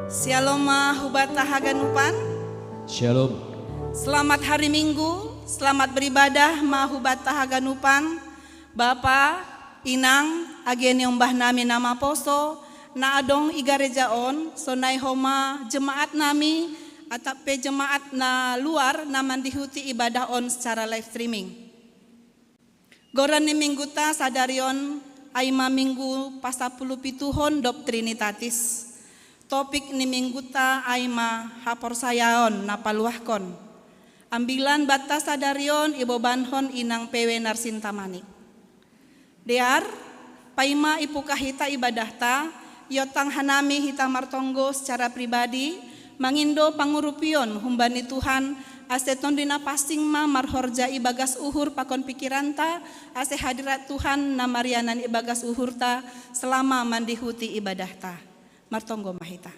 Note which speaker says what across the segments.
Speaker 1: Shalom hubata haganupan.
Speaker 2: Shalom.
Speaker 1: Selamat hari Minggu, selamat beribadah mahubata haganupan. Bapa, Inang, agen yang mbah nami nama poso, na adong igarejaon, sonai homa jemaat nami, atape jemaat na luar na mandihuti ibadah on secara live streaming. Goran ni minggu ta sadarion aima minggu pasapuluh pituhon dop Trinitatis. Topik ni minggu ta aima hapor sayaon napaluahkon. Ambilan batas sadarion ibo banhon inang pewe narsintamani. Dear, paima ipukahita ibadah ta, yotang hanami hita martonggo secara pribadi, mangindo pangurupion humbani Tuhan, aseton dina pasing ma marhorja ibagas uhur pakon pikiranta, ase hadirat Tuhan namarianan ibagas uhur ta, selama mandihuti ibadah ta. Martonggo mahita.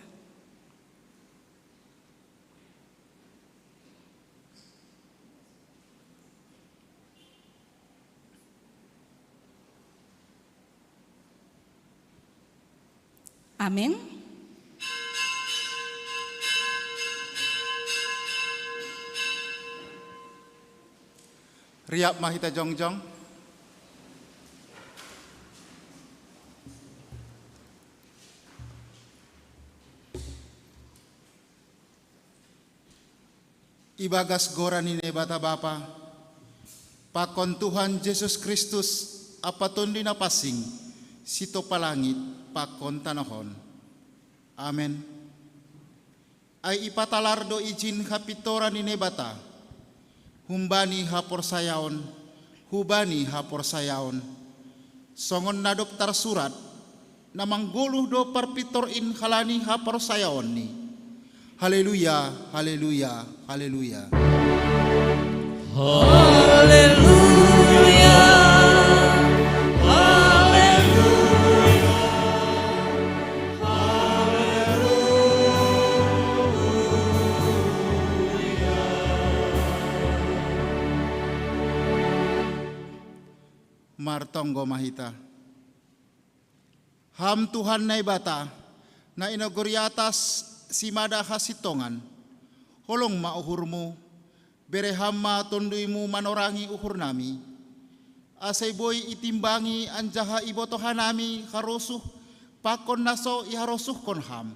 Speaker 1: Amin.
Speaker 3: Riap mahita jongjong. Ibagas goran ini bata Bapa, pakon Tuhan Yesus Kristus apaton dina pasing, sito palangit pakon tanahon. Amen. Ay ipatalardo izin kapitoran ini bata, humbani hapor sayaon, hubani hapor sayaon, songon na dokter surat, namang guluh do parpitor in halani hapor sayaon ni. Haleluya, haleluya, haleluya.
Speaker 2: Haleluya.
Speaker 3: Martonggo mahita. Ham Tuhan na ibata, na inaguri atas simada hasitongan, holong mauhurmu, berehama tonduimu manorangi uhur nami, asay boy itimbangi anjaha ibotohan nami harosuh, pakon naso iharosuh kon ham.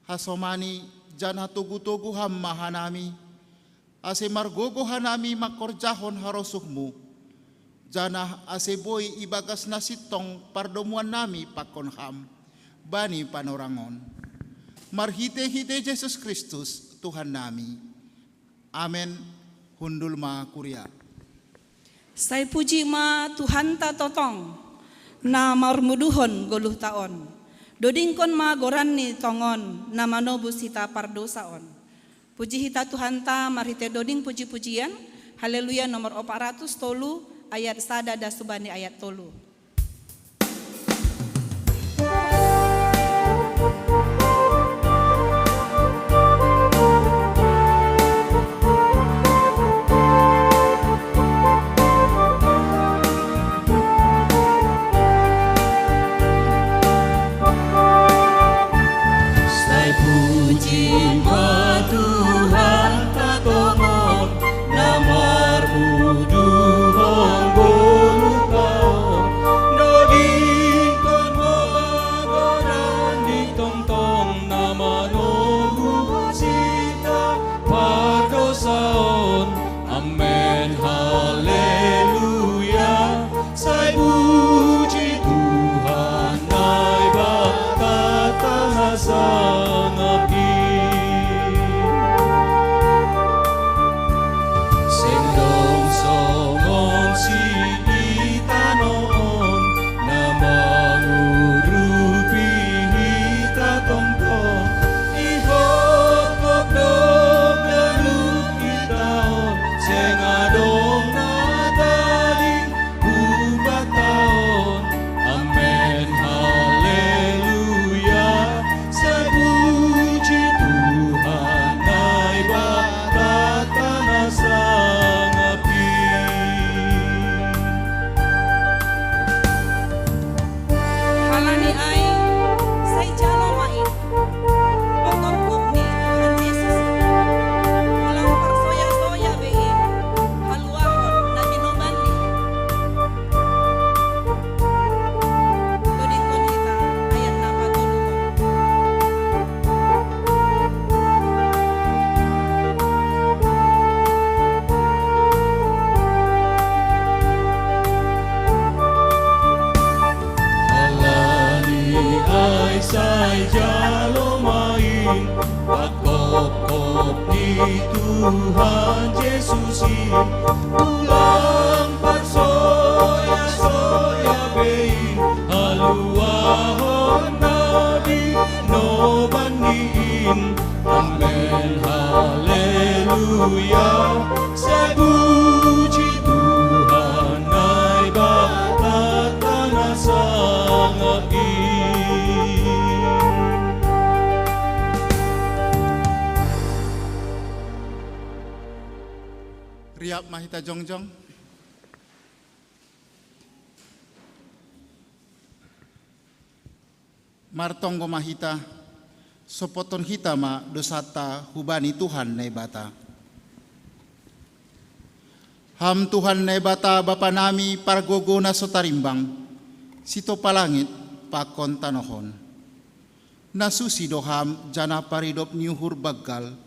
Speaker 3: Hasomani jana tugu-tugu ham mahanami, asay margogo hanami makorjahon harosuhmu, jana asay boy ibagas nasitong pardomuan nami pakon ham, bani panorangon. Marhite-hite Yesus Kristus Tuhan nami. Amen. Hundul ma kuria.
Speaker 1: Saya puji ma Tuhan ta totong na marmuduhon goluh taon. Dodingkon ma goran ni tongon na manobus hita pardosaon. Puji hita Tuhan ta marhite doding puji-pujian. Haleluya nomor 400 tolu ayat sada da subani ayat tolu.
Speaker 2: Tong Sai jalomain pakop-kop di Tuhan Yesusin ulang parsoya-soya bein haluahon nabi no bandingin. Amen haleluya saya puji Tuhan ay bakat tanah sangain.
Speaker 3: Riap mahita jongjong. Martonggo mahita, sopoton hita ma dosata hubani Tuhan na ibata. Ham Tuhan na ibata Bapa nami pargogo na sotarimbang, sito palangit pakon tanohon. Nasusi doham jana paridop niuhur baggal,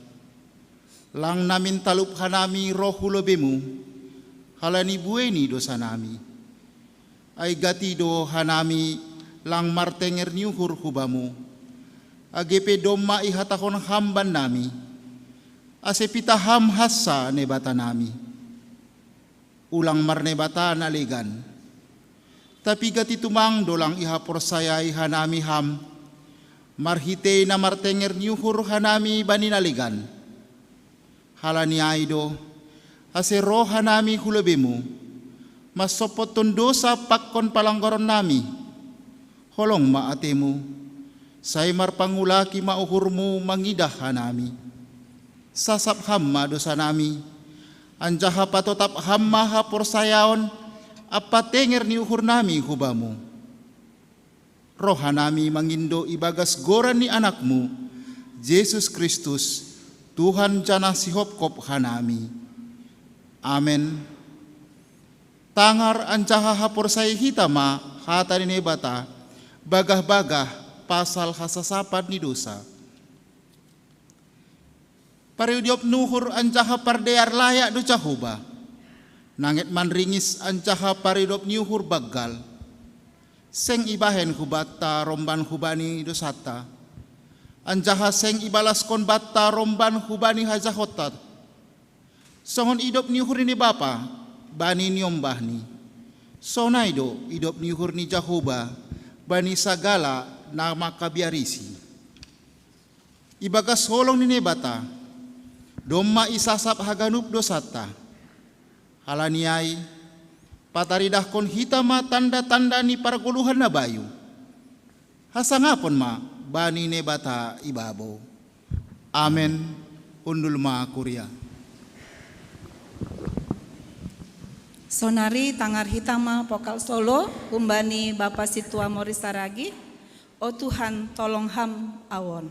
Speaker 3: lang namin talup hanami rohu lobemu, halani bueni dosa nami. Ay gatido hanami lang martenger niuhur hubamu, agepe domma ihatahon hamban nami, asepita ham hassa nebata nami. Ulang marnebata naligan, tapi gati tumang dolang ihapor sayay hanami ham, marhite na martenger niuhur hanami baninaligan. Halani aido, ase roha nami hulebemu, masopoton dosa pakkon palanggoron nami, holong maatemu, say marpangulaki mauhurmu mangidah hanami, sasap hamma dosa nami, anjaha patotap hamma hapor sayaon, apatenger ni uhur nami hubamu. Roha nami mangindo ibagas goran ni anakmu, Yesus Kristus, Tuhan jana sihopkop hanami. Amen. Tangar ancaha hapor say hitama hata ni nebata bagah-bagah pasal hasasapan ni dosa. Pariudiop nuhur ancaha pardear layak do cahuba. Nangit manringis ancaha paridop niuhur baggal. Seng ibahen hubata romban hubani dosata. Anjaha seng ibalas kon batta romban hubani hajahotat. Songon idop niuhur ni bapa, bani niombahni. Sonaido idop niuhur ni Jahoba, bani sagala nama kabiarisi. Ibagas holong ni nebata, domma isasap haganup dosata. Halaniai, pataridah kon hitama tanda-tanda ni parguluhan na bayu. Hasangapon ma, bani nebata ibabo. Amen. Undul ma kuria.
Speaker 1: Sonari tangar hitama pokal solo umbani Bapa Situa Morisaragi. O Tuhan tolong ham awon.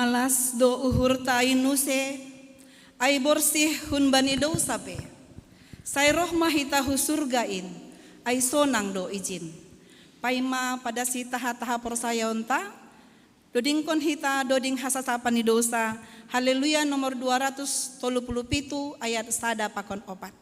Speaker 1: malas do uhur tain nuse, ay borsih hun bani dosa pe. Say roh mahitahu surgain, ay sonang do izin. Paima pada si taha-taha persayonta, doding kon hita doding hasasapa ni dosa. Haleluya nomor 237 ayat sada pakon 4.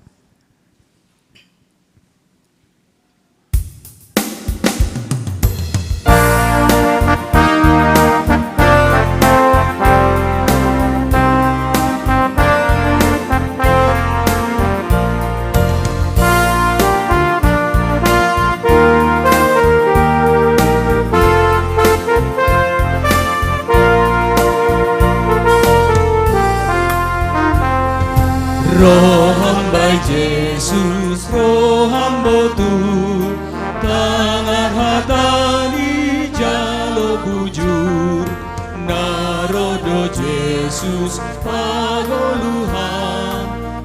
Speaker 2: Roh hamba Yesus, roh hamba tu, tangan hatani jalo bujur, narodo Yesus pagoluhan,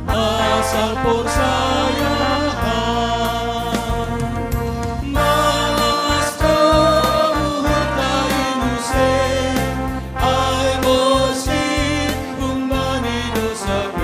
Speaker 2: asal persayaan. Malas kau hartai nuse, ai bosin umbani dosa pe.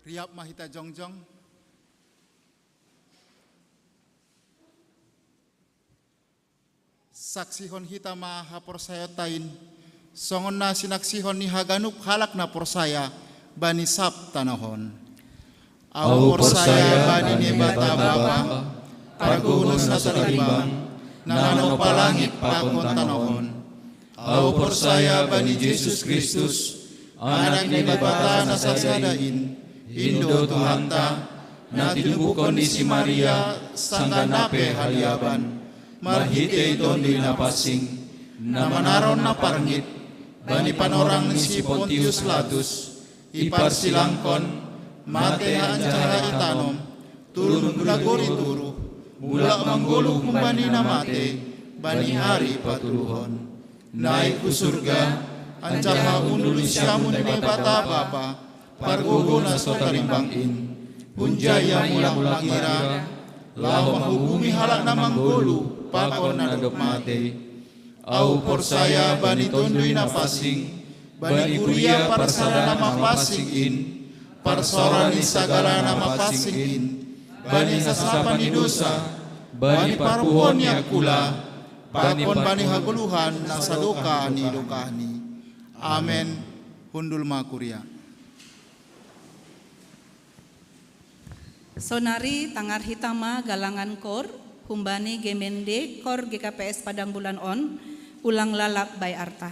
Speaker 3: Riap mahita jongjong. Saksihon hita maha persaya tain, songon na sinaksihon ni haganup halak na persaya bani sab tanahon. Au persaya bani ni bata bapa, pagunus na talimbang, nanano palangit pakon tanahon. Au persaya bani Yesus Kristus, anak ni bata na sasadain, Indo Tuhanta, na tinubukon ni si Maria, sangga nape haliaban, marhite iton di napasing, na manaron na parngit, bani panorang ni si Pontius Latus, iparsilangkon, mate anjara itanom, turun gulagori turu, mula mangguluh kumbani na mate, bani hari patuluhon. Naik ku surga, anjara unduli syamun ni bata bapa, parguguna so talimbangin, punjaya mulang langira, lau mahubumi halak na manggulu, pakon na dok mate. Au persaya bani tondui na pasing, bani kuria parsara na mapasingin, parsora ni sagala na mapasingin, bani sasapan ni dosa, bani paruhon ni akula, pakon bani haguluhan na sadoka ni dokani. Amen. Hundul makuria.
Speaker 1: Sonari tangar hitama galangan kor, humbani gemende kor GKPS Padang Bulan On, ulang lalap bay arta.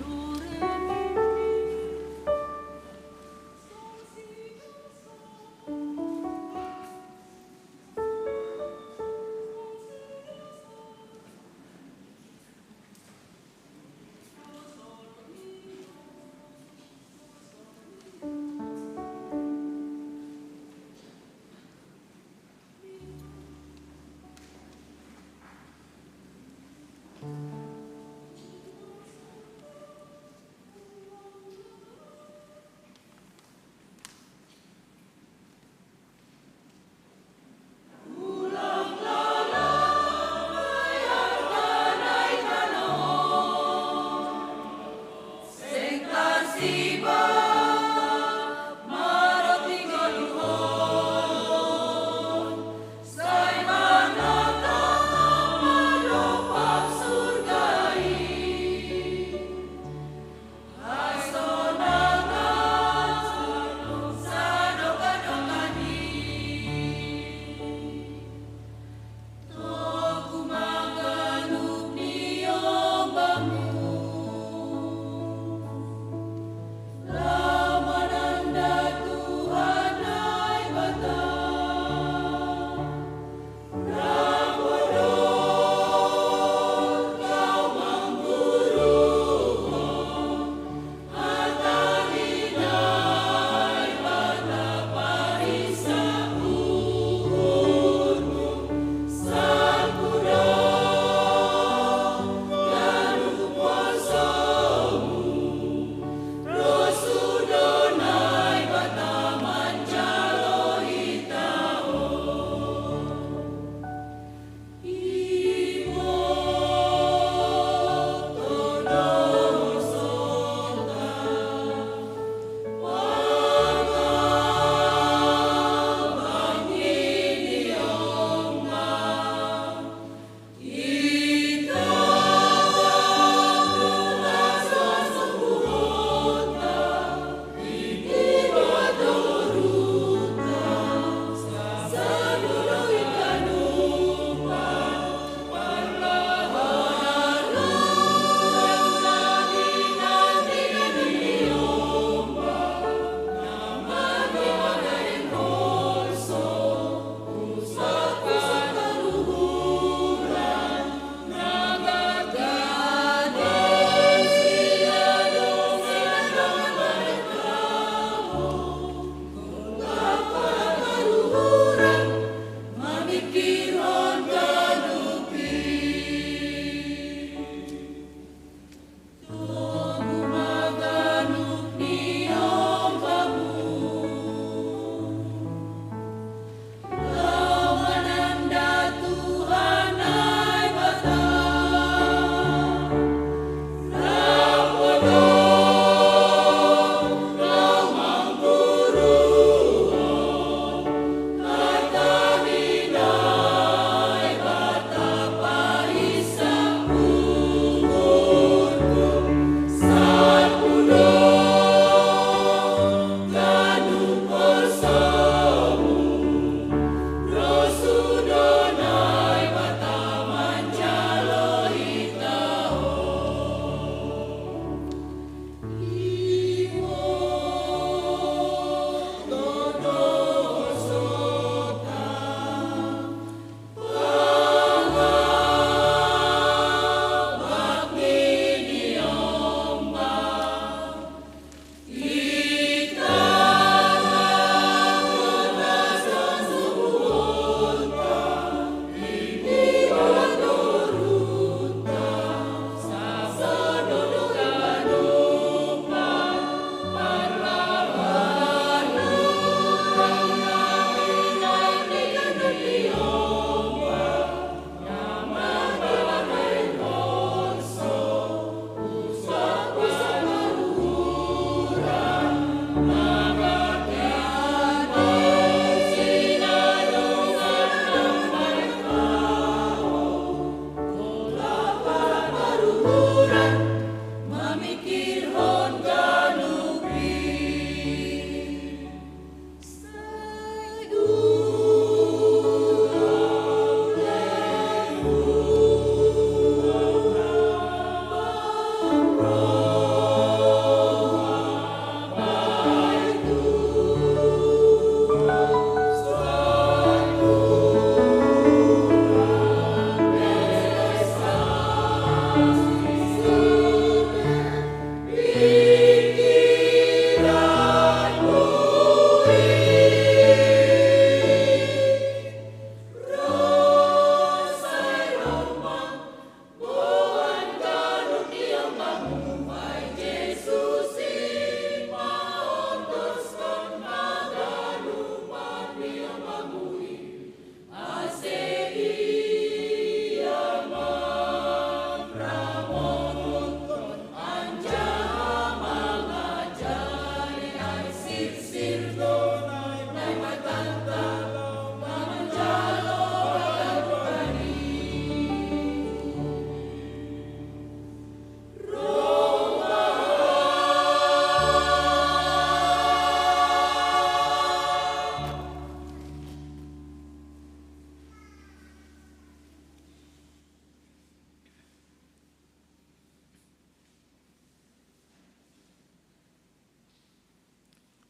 Speaker 4: Dore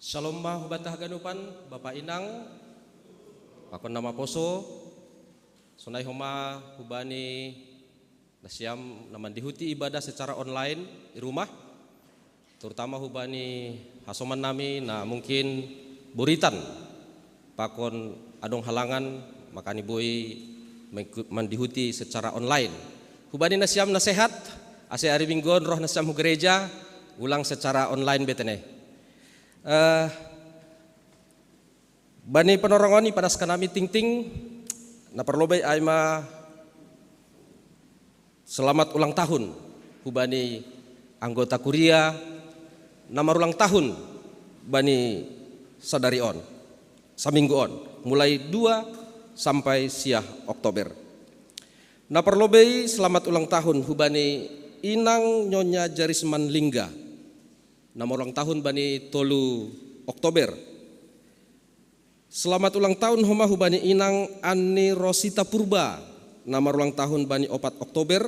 Speaker 4: Shalom Mahubata Haganupan, Bapak Inang, Pakon nama Poso, Sonai Homa Hubani Nasiam naman dihuti ibadah secara online di rumah, terutama Hubani Hasoman nami na mungkin buritan Pakon adong halangan makani boy mandihuti secara online. Hubani Nasiam nasehat, ase hari Minggon roh Nasiam hu gereja ulang secara online betene. Bani penorongoni padas kanami ting-ting na perlobay ay selamat ulang tahun hubani anggota kuria na marulang tahun bani sadarion samingguon mulai 2 sampai siah Oktober. Na perlobay selamat ulang tahun hubani Inang Nyonya Jarisman Lingga na marulang tahun bani 3 Oktober. Selamat ulang tahun homa hubani Inang Ani Rosita Purba na marulang tahun bani 4 Oktober.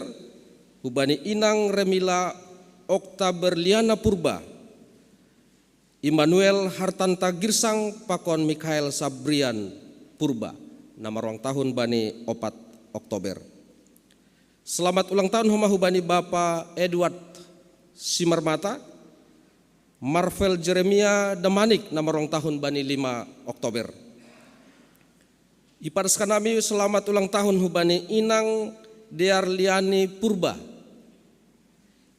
Speaker 4: Hubani Inang Remila Oktaberliana Purba. Immanuel Hartanta Girsang Pakon Mikhael Sabrian Purba na marulang tahun bani 4 Oktober. Selamat ulang tahun homa hubani Bapak Edward Simarmata Marvel Jeremia Damanik na marulang tahun bani 5 Oktober. Ipadaskan kami selamat ulang tahun hubani Inang Dearliani Purba,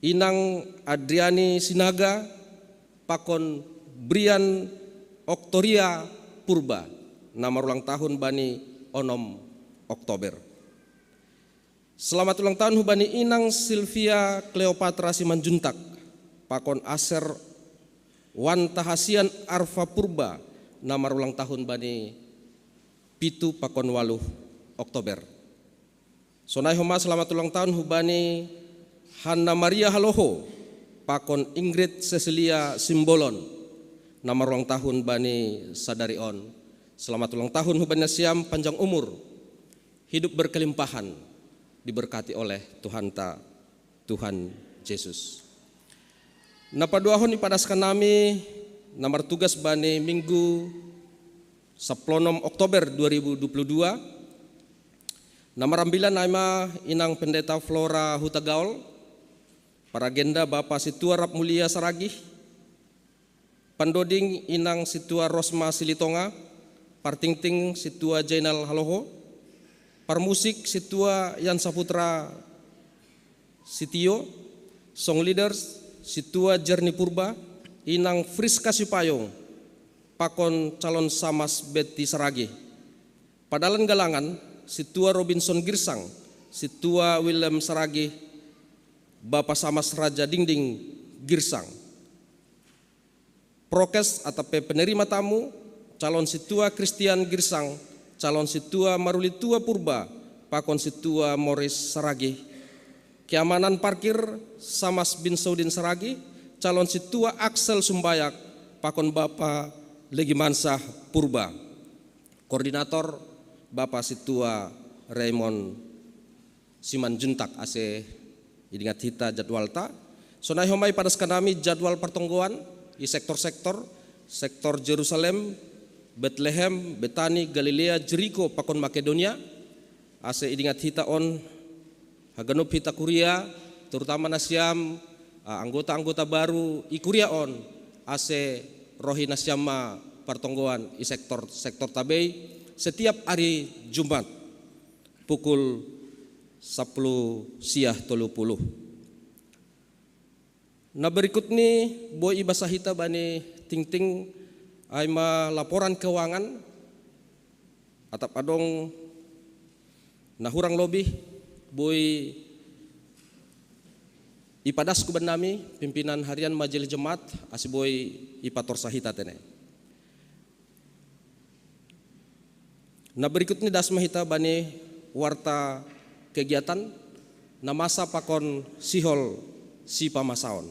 Speaker 4: Inang Adriani Sinaga, Pakon Brian Oktoria Purba, na marulang tahun bani 6 Oktober. Selamat ulang tahun hubani Inang Silvia Cleopatra Simanjuntak, Pakon Aser Wan Tahasian Arfa Purba na marulang tahun bani 7 Pakon 8 Oktober. Sonai homa selamat ulang tahun hubani Hanna Maria Haloho Pakon Ingrid Cecilia Simbolon na marulang tahun bani sadarion. Selamat ulang tahun hubani Siam panjang umur, hidup berkelimpahan, diberkati oleh Tuhan Yesus. Na paduahon ipadaskan nami nomor tugas bani Minggu 16 Oktober 2022. Nomor 9 nama Inang Pendeta Flora Hutagaol, para agenda Bapak Situa Rap Mulia Saragih, Pandoding Inang Situa Rosma Silitonga, Partingting Situa Jainal Haloho, Parmusik Situa Yan Saputra Sitio, Song Leaders Situa Jerni Purba, Inang Friska Sipayong, Pakon calon Samas Beti Saragi, Padalan Galangan, Situa Robinson Girsang, Situa Willem Saragi, Bapak Samas Raja Dingding Girsang. Prokes atau penerima tamu, calon Situa Christian Girsang, calon Situa Marulitua Purba, Pakon Situa Morris Saragi. Keamanan parkir Samas bin Saudin Saragi, calon Situa Axel Sumbayak, Pakon Bapak Legimansah Purba. Koordinator Bapak Situa Raymond Simanjuntak ase idingat hita jadwalta. Sonai homai padaskan kami jadwal pertonggoan di sektor-sektor, sektor Jerusalem, Bethlehem, Betani, Galilea, Jericho, Pakon Makedonia, ase idingat hita on Haganup hita kuria, terutama Nasiam, anggota-anggota baru ikuria on, ase rohi Nasiama pertonggoan di sektor tabei setiap hari Jumat pukul 10 siah 30. Nah berikut nih boy ibasahita bani ting-ting aima laporan keuangan atap adong nah hurang lebih boy ipadas kuban nami pimpinan harian majelis jemaat asi boy ipator sahita tene. Nah berikut ini dasma hita bani warta kegiatan na masa pakon sihol si pamasaon.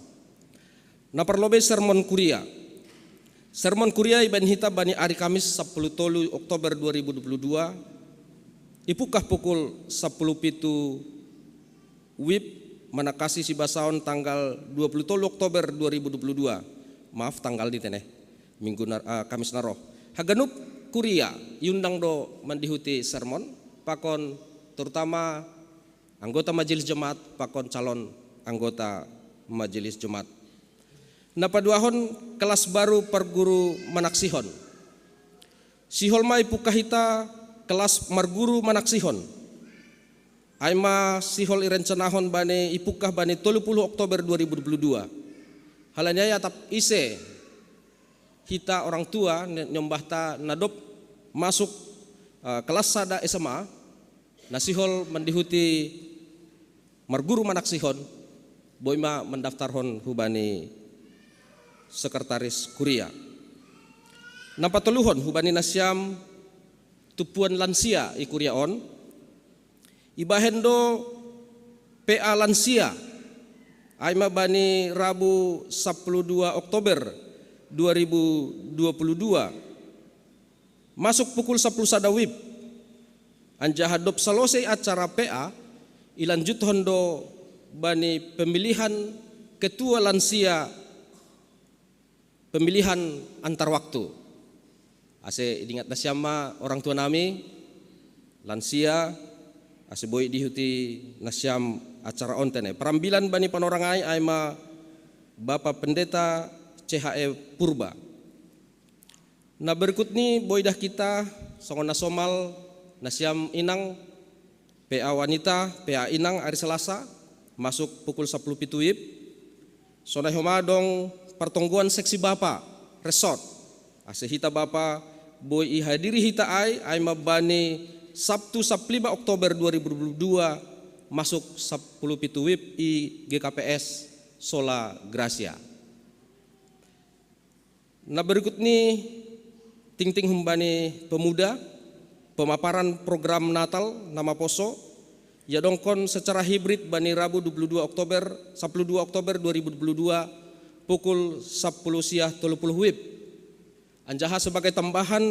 Speaker 4: Na perlobe sermon kuria. Sermon kuria iban hita bani hari Kamis 10 Oktober 2022. Ipukah pukul 10.07 WIB manakasi si basaon tanggal 23 Oktober 2022. Maaf tanggal di teneh. Kamis naroh. Haganup kuria yundang do mandihuti sermon pakon terutama anggota majelis jemaat pakon calon anggota majelis jemaat. Napaduahon kelas baru perguru manaksihon. Sihol mai pukahita kelas marguru manaksihon. Aima sihol irencanahon bane ipukah bane 30 Oktober 2022. Halanya tap ise hita orang tua nyombahta nadop masuk kelas sada SMA nasihol mendihuti marguru manaksihon boima mendaftarhon hubani sekretaris kuria. Nampatuluhon hubani nasyam tupuan lansia i kuriaon ibahendo PA lansia aima bani Rabu 12 Oktober 2022 masuk pukul 10 sadawib anjahadop salose acara PA ilanjut hondo bani pemilihan ketua lansia pemilihan antar waktu. Ase ingat nasyama orang tua nami lansia ase boy dihuti nasyam acara ontene perambilan bani panorangai aima Bapak Pendeta CHE Purba. Nah berikut ni boy dah kita songona somal nasyam inang PA wanita PA inang hari Selasa masuk pukul 10 pituip. Sonai homadong pertongguan seksi Bapak resort ase hita Bapak boy ihadiri hita ai mabani Sabtu 5 Oktober 2022 masuk 10 pituip i GKPS Sola Gracia. Nah berikut ni ting-ting humbani pemuda pemaparan program Natal nama poso ya dongkon secara hibrid bani Rabu 12 Oktober 2022 pukul 10 siah 30 wib. Anjaha sebagai tambahan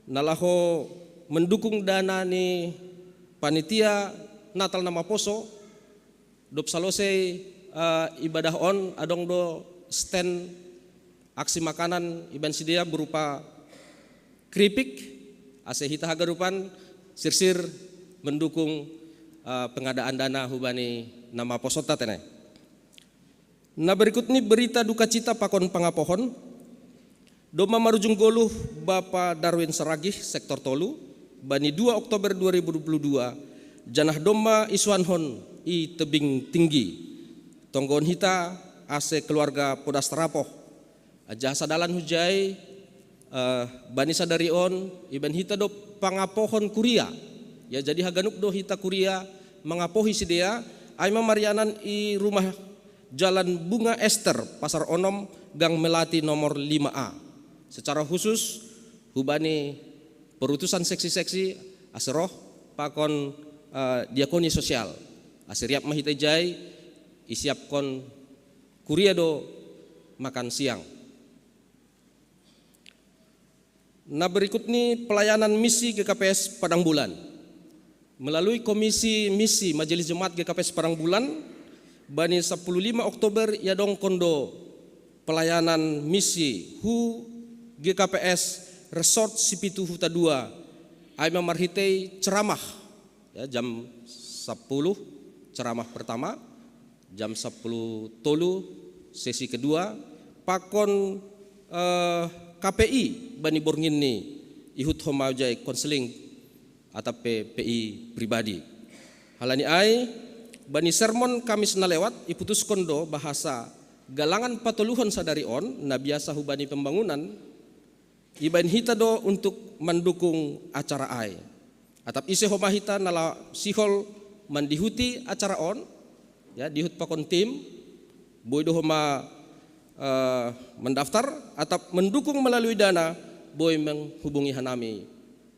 Speaker 4: nalaho mendukung dana ni panitia Natal nama poso dop salose ibadah on adong do stand aksi makanan iban sidia berupa keripik ase hita hagarupan sirsir mendukung pengadaan dana hubani nama poso tatene. Nah berikut ini berita duka cita pakon pangapohon Doma marujung goluh Bapak Darwin Saragih sektor Tolu bani 2 Oktober 2022 janah doma isuanhon i tebing tinggi tonggon hita ase keluarga Podas Terapoh aja sadalan hujai bani sadarion iban hita do pangapohon kuria ya jadi haganuk do hita kuria mengapohi sidea aima marianan i rumah Jalan Bunga Ester Pasar Onom Gang Melati nomor 5A. Secara khusus hubani perutusan seksi-seksi aseroh pakon diakoni sosial aseriap mahitejai isiapkon kuria do makan siang. Nah berikut ini pelayanan misi GKPS Padang Bulan melalui Komisi Misi Majelis Jemaat GKPS Padang Bulan bani 15 Oktober yadong kondo pelayanan misi hu GKPS Resort Sipitu Huta 2 aima marhitei ceramah ya, jam 10 ceramah pertama jam 10 tolu sesi kedua pakon KPI bani borngin ni ihut homajai konseling atau PI pribadi halani ai bani sermon Kamis na lewat iputus kondo bahasa galangan patuluhon sadari on na biasa hubani pembangunan iban hita do untuk mendukung acara ai. Atap ise homa hita nala sihol mandihuti acara on ya dihut pakon tim boy do homa mendaftar atau mendukung melalui dana boy menghubungi hanami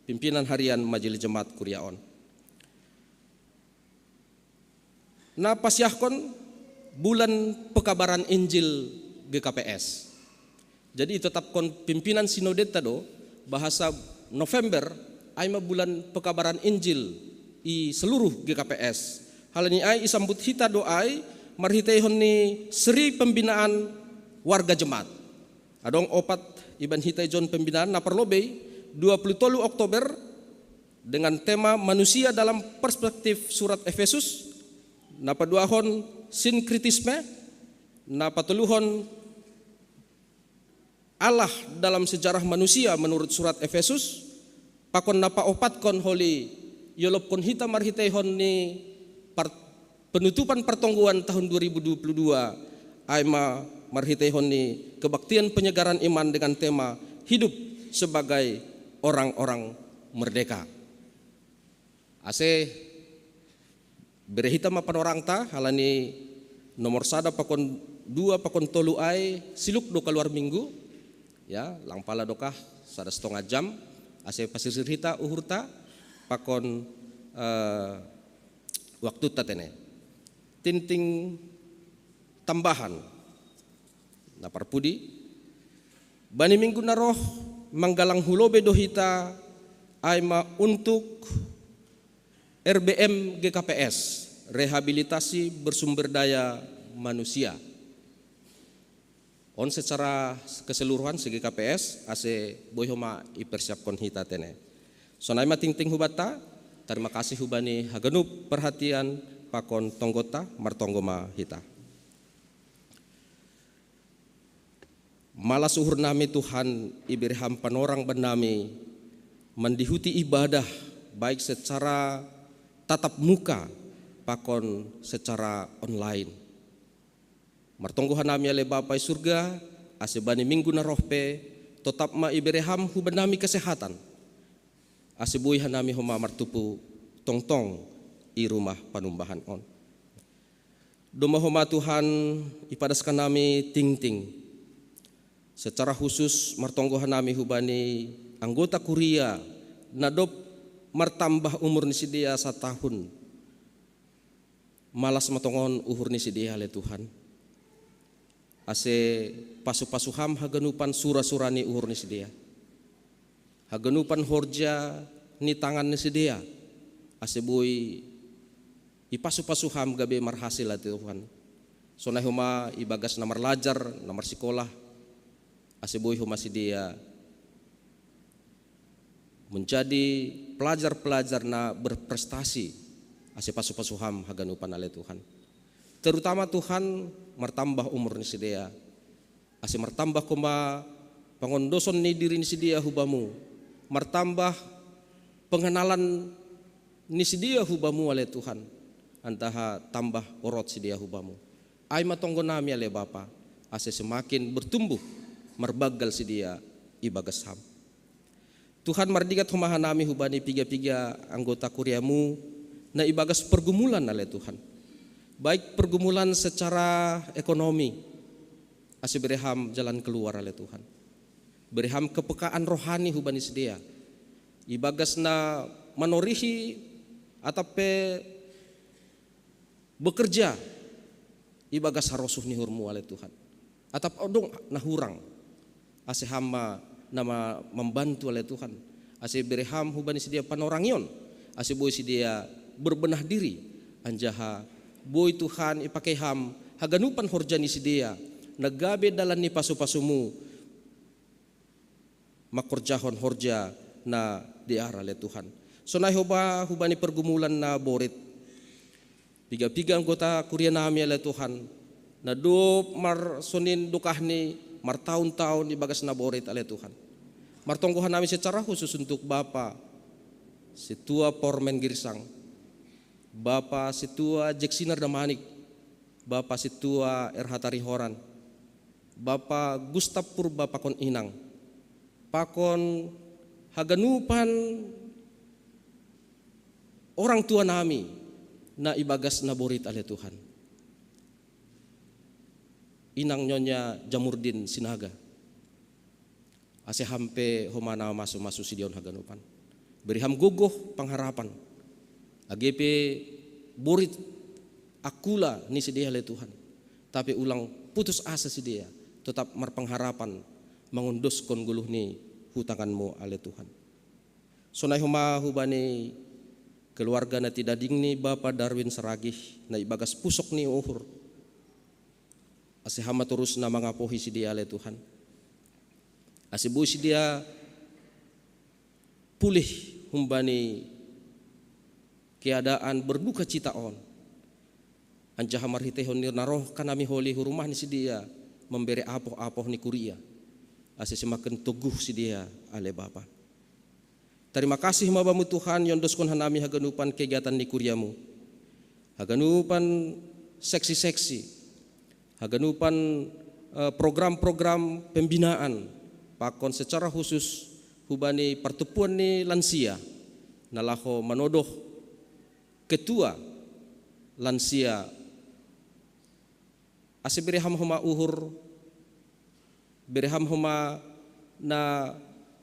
Speaker 4: pimpinan harian Majelis Jemaat Kuria on. Na pasyahkon bulan pekabaran Injil GKPS. Jadi tetap kon pimpinan sinode tado bahasa November aima bulan pekabaran Injil i seluruh GKPS. Hal ini ai isambut hita doai marhitehon ni seri pembinaan warga jemaat. Adong opat iban hitai John pembinaan na perlobe 23 Oktober dengan tema manusia dalam perspektif surat Efesus, na paduahon sinkritisme, na patuluhon Allah dalam sejarah manusia menurut surat Efesus, pakon na paopatkon holi yolopkon hita marhitaihon ni penutupan pertongguan tahun 2022 aima marhitaihon ni kebaktian penyegaran iman dengan tema hidup sebagai orang-orang merdeka. Ase berehita mapan orang ta halani nomor sada pakon 2 pakon tolu ai siluk do keluar minggu ya langpala dokah sada setengah jam ase pasisir hita uhurta pakon waktu tatene tinting tambahan na parpudi bani minggu naroh manggalang hulobe dohita aima untuk RBM GKPS, rehabilitasi bersumber daya manusia. On secara keseluruhan segi KPS ase boyhoma ipersiapkan hita tene. Sonaima ting-ting hubata, terima kasih hubani hagenup perhatian pakon tonggota martonggoma hita. Malas uhur nami Tuhan ibirham panorang benami mendihuti ibadah baik secara tatap muka pakon secara online. Martonggohan nami ale Bapai surga asebani minggu na rohpe tetap ma ibirham hubenami kesehatan. Asebui hanami homa martupu tong-tong i rumah panumbahan on. Doma homa Tuhan ipadaskan nami ting-ting. Secara khusus martonggohan nami hubani anggota kuria nadop martambah umur ni sidia 1 tahun. Malas matongon uhur ni sidia le Tuhan. Ase pasu-pasuham haganupan sura-surani uhur ni sidia. Haganupan horja ni tangan ni sidia. Ase boy ipasu-pasuham gabe marhasil le Tuhan. Sonai huma ibagas namar lajar, namar sekolah. Ase boy huma sidia menjadi pelajar-pelajar na berprestasi ase pasu-pasuham haganupan ale Tuhan. Terutama Tuhan martambah umur ni sidia. Ase martambah koma pangondoson ni diri ni sidia hubamu. Martambah pengenalan ni sidia hubamu ale Tuhan. Antaha tambah orot sidia hubamu. Ai matonggo nami ale Bapa ase semakin bertumbuh marbagal sidia ibagas ham. Tuhan mardigat humahan nami hubani piga-piga anggota kuriamu na ibagas pergumulan ale Tuhan. Baik pergumulan secara ekonomi, ase bereham jalan keluar ale Tuhan. Bereham kepekaan rohani hubani sedia. Ibagas na manorihi atape bekerja ibagas harosuh ni hurmu ale Tuhan. Atap odong nahurang ase hamba nama membantu oleh Tuhan. Ase bereham hubani sidia panorangion. Ase boy sidia berbenah diri. Anjaha boy Tuhan ipakai ham haganupan horjani sidia. Nagabe dalan ni pasu-pasumu. Makorjahon horja na diara oleh Tuhan. Sonai hoba hubani pergumulan na borit. Piga-piga anggota kuria nami oleh Tuhan. Na dop mar sonin dukahni martahun-tahun ibagas na borit ale Tuhan. Martonggohan nami secara khusus untuk Bapa Situa Pormen Girsang, Bapa Situa Jeksinar Damanik, Bapa Situa Erhatari Horan, Bapa Gustaf Purba pakon inang, pakon haganupan orang tua nami na ibagas na borit ale Tuhan. Inang nyonya Jamurdin Sinaga. Ase hampe homana masu-masu sidion haganupan. Beriham gogoh pengharapan. AGP borit akula ni sidia le Tuhan. Tapi ulang putus asa sidia. Tetap marpengharapan mengunduskon guluh ni hutanganmu ale Tuhan. Sonai homa hubani keluarga na tidak dingni Bapa Darwin Saragih na ibagas pusok ni uhur. Ase hama terus na mangapohi sidia ale Tuhan. Asibu si dia pulih humbani keadaan berduka cita on. Anjaha marhitehon nirnaroh kanami holi hurumah ni si dia memberi apoh-apoh ni kuria. Ase semakin teguh si dia ale Bapa. Terima kasih mabamu Tuhan yang doskon hanami haganupan kegiatan ni kuriamu. Haganupan seksi-seksi. Haganupan program-program pembinaan. Pakon secara khusus hubani pertemuan ni lansia. Nalaho manodoh ketua lansia. Ase bereham homa uhur. Bereham homa na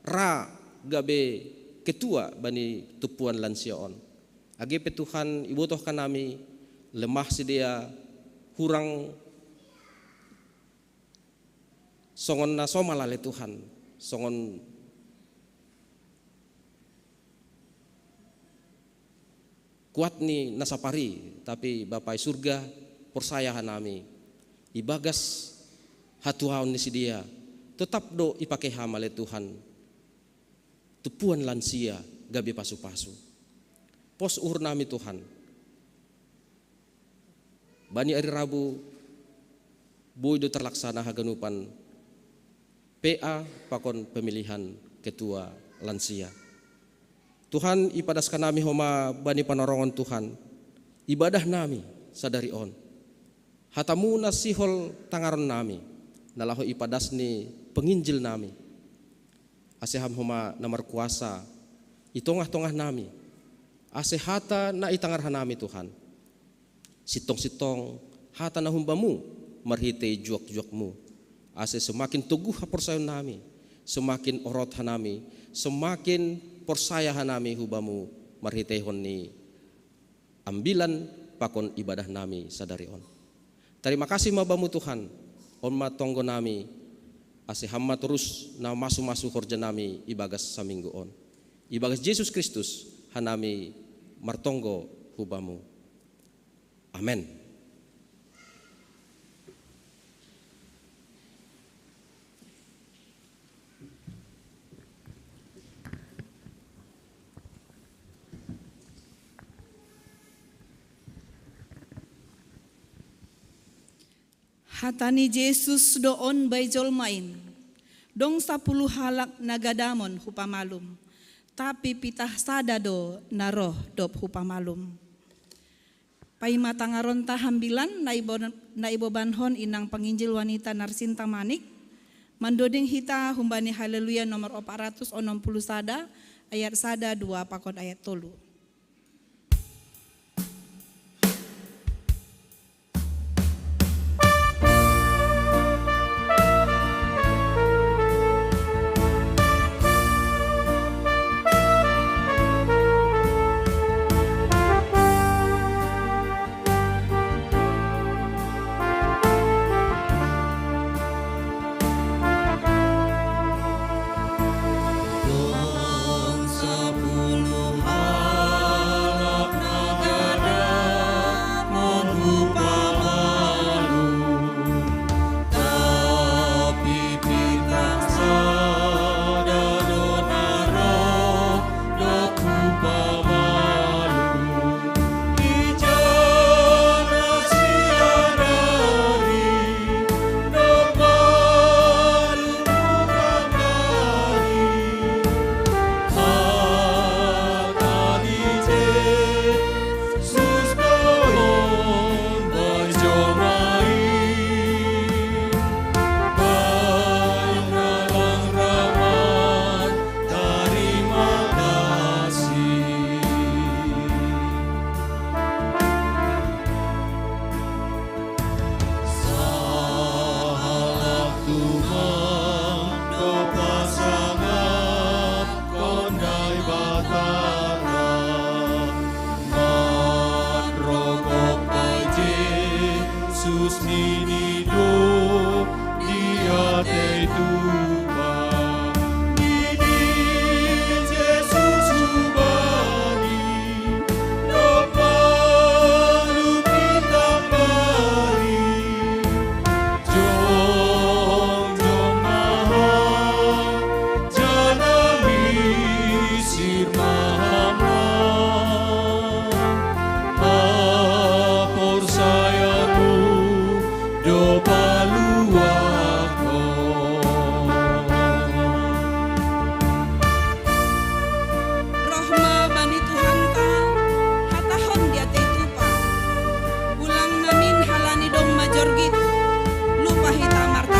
Speaker 4: ra gabe ketua bani tupuan lansia on. Age petuhan ibotoh kanami lemah sedia hurang songon na somalale Tuhan songon kuat ni nasapari tapi Bapai surga persaya hanami ibagas hatuhaon ni si dia tetap do ipake hamale Tuhan tupuan lansia gabi pasu-pasu. Pos uhur nami Tuhan. Bani hari Rabu boydo terlaksana haganupan PA pakon pemilihan ketua lansia. Tuhan ipadaskan nami homa bani panorongon Tuhan. Ibadah nami sadari on. Hatamu nasihol tangaron nami. Nalaho ipadas ni penginjil nami. Aseham homa namar kuasa itongah-tongah nami ase hata na itangar hanami Tuhan sitong-sitong hata na humbamu marhite juak-juakmu ase semakin teguh persayon nami semakin orot hanami semakin persaya hanami hubamu marhite honni ambilan pakon ibadah nami sadari on. Terima kasih mabamu Tuhan on matonggo nami ase hamma terus na masu-masu horja nami ibagas saminggu on. Ibagas Yesus Kristus hanami martonggo hubamu. Amen.
Speaker 1: Hatani Yesus doon bayjol main. Dong 10 halak nagadamon hupamalum. Tapi pitah sadado naroh dop hupamalum. Paimatangaron tahambilan naibo banhon inang penginjil wanita Narsinta Manik. Mandoding hita humbani haleluya nomor 460 sada ayat sada 2 pakon ayat 3.
Speaker 2: Dong 10 hari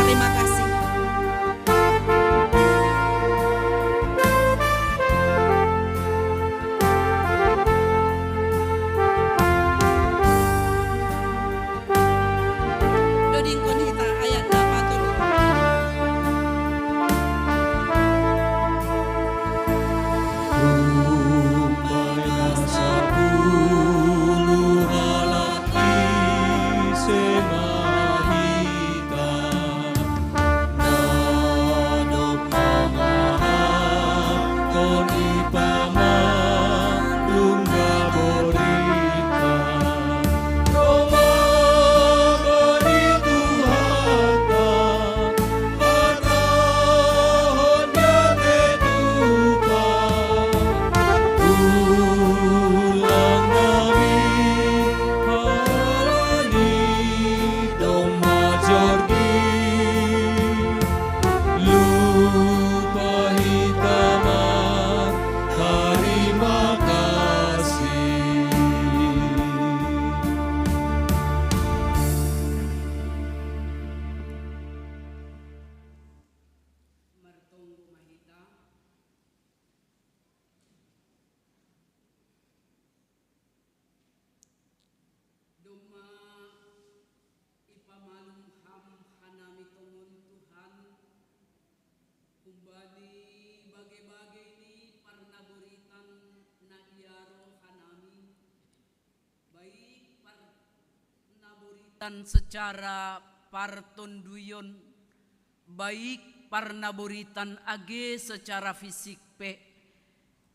Speaker 1: Terima kasih. Doding kon hita ayat 40.
Speaker 2: Rupanya 10 halaki semahita nadok mamahan kon ipamang tungga borita Roma bani Tuhata hatahonya keduka ulang kami harani doma jorgi lupa hitamar terima kasih.
Speaker 1: Doma ipamalum ham hanami tongon Tuhan kumbani bage-bage ni parnaburitan na iaro hanami baik parnaburitan secara partonduyon baik parnaburitan age secara fisik pe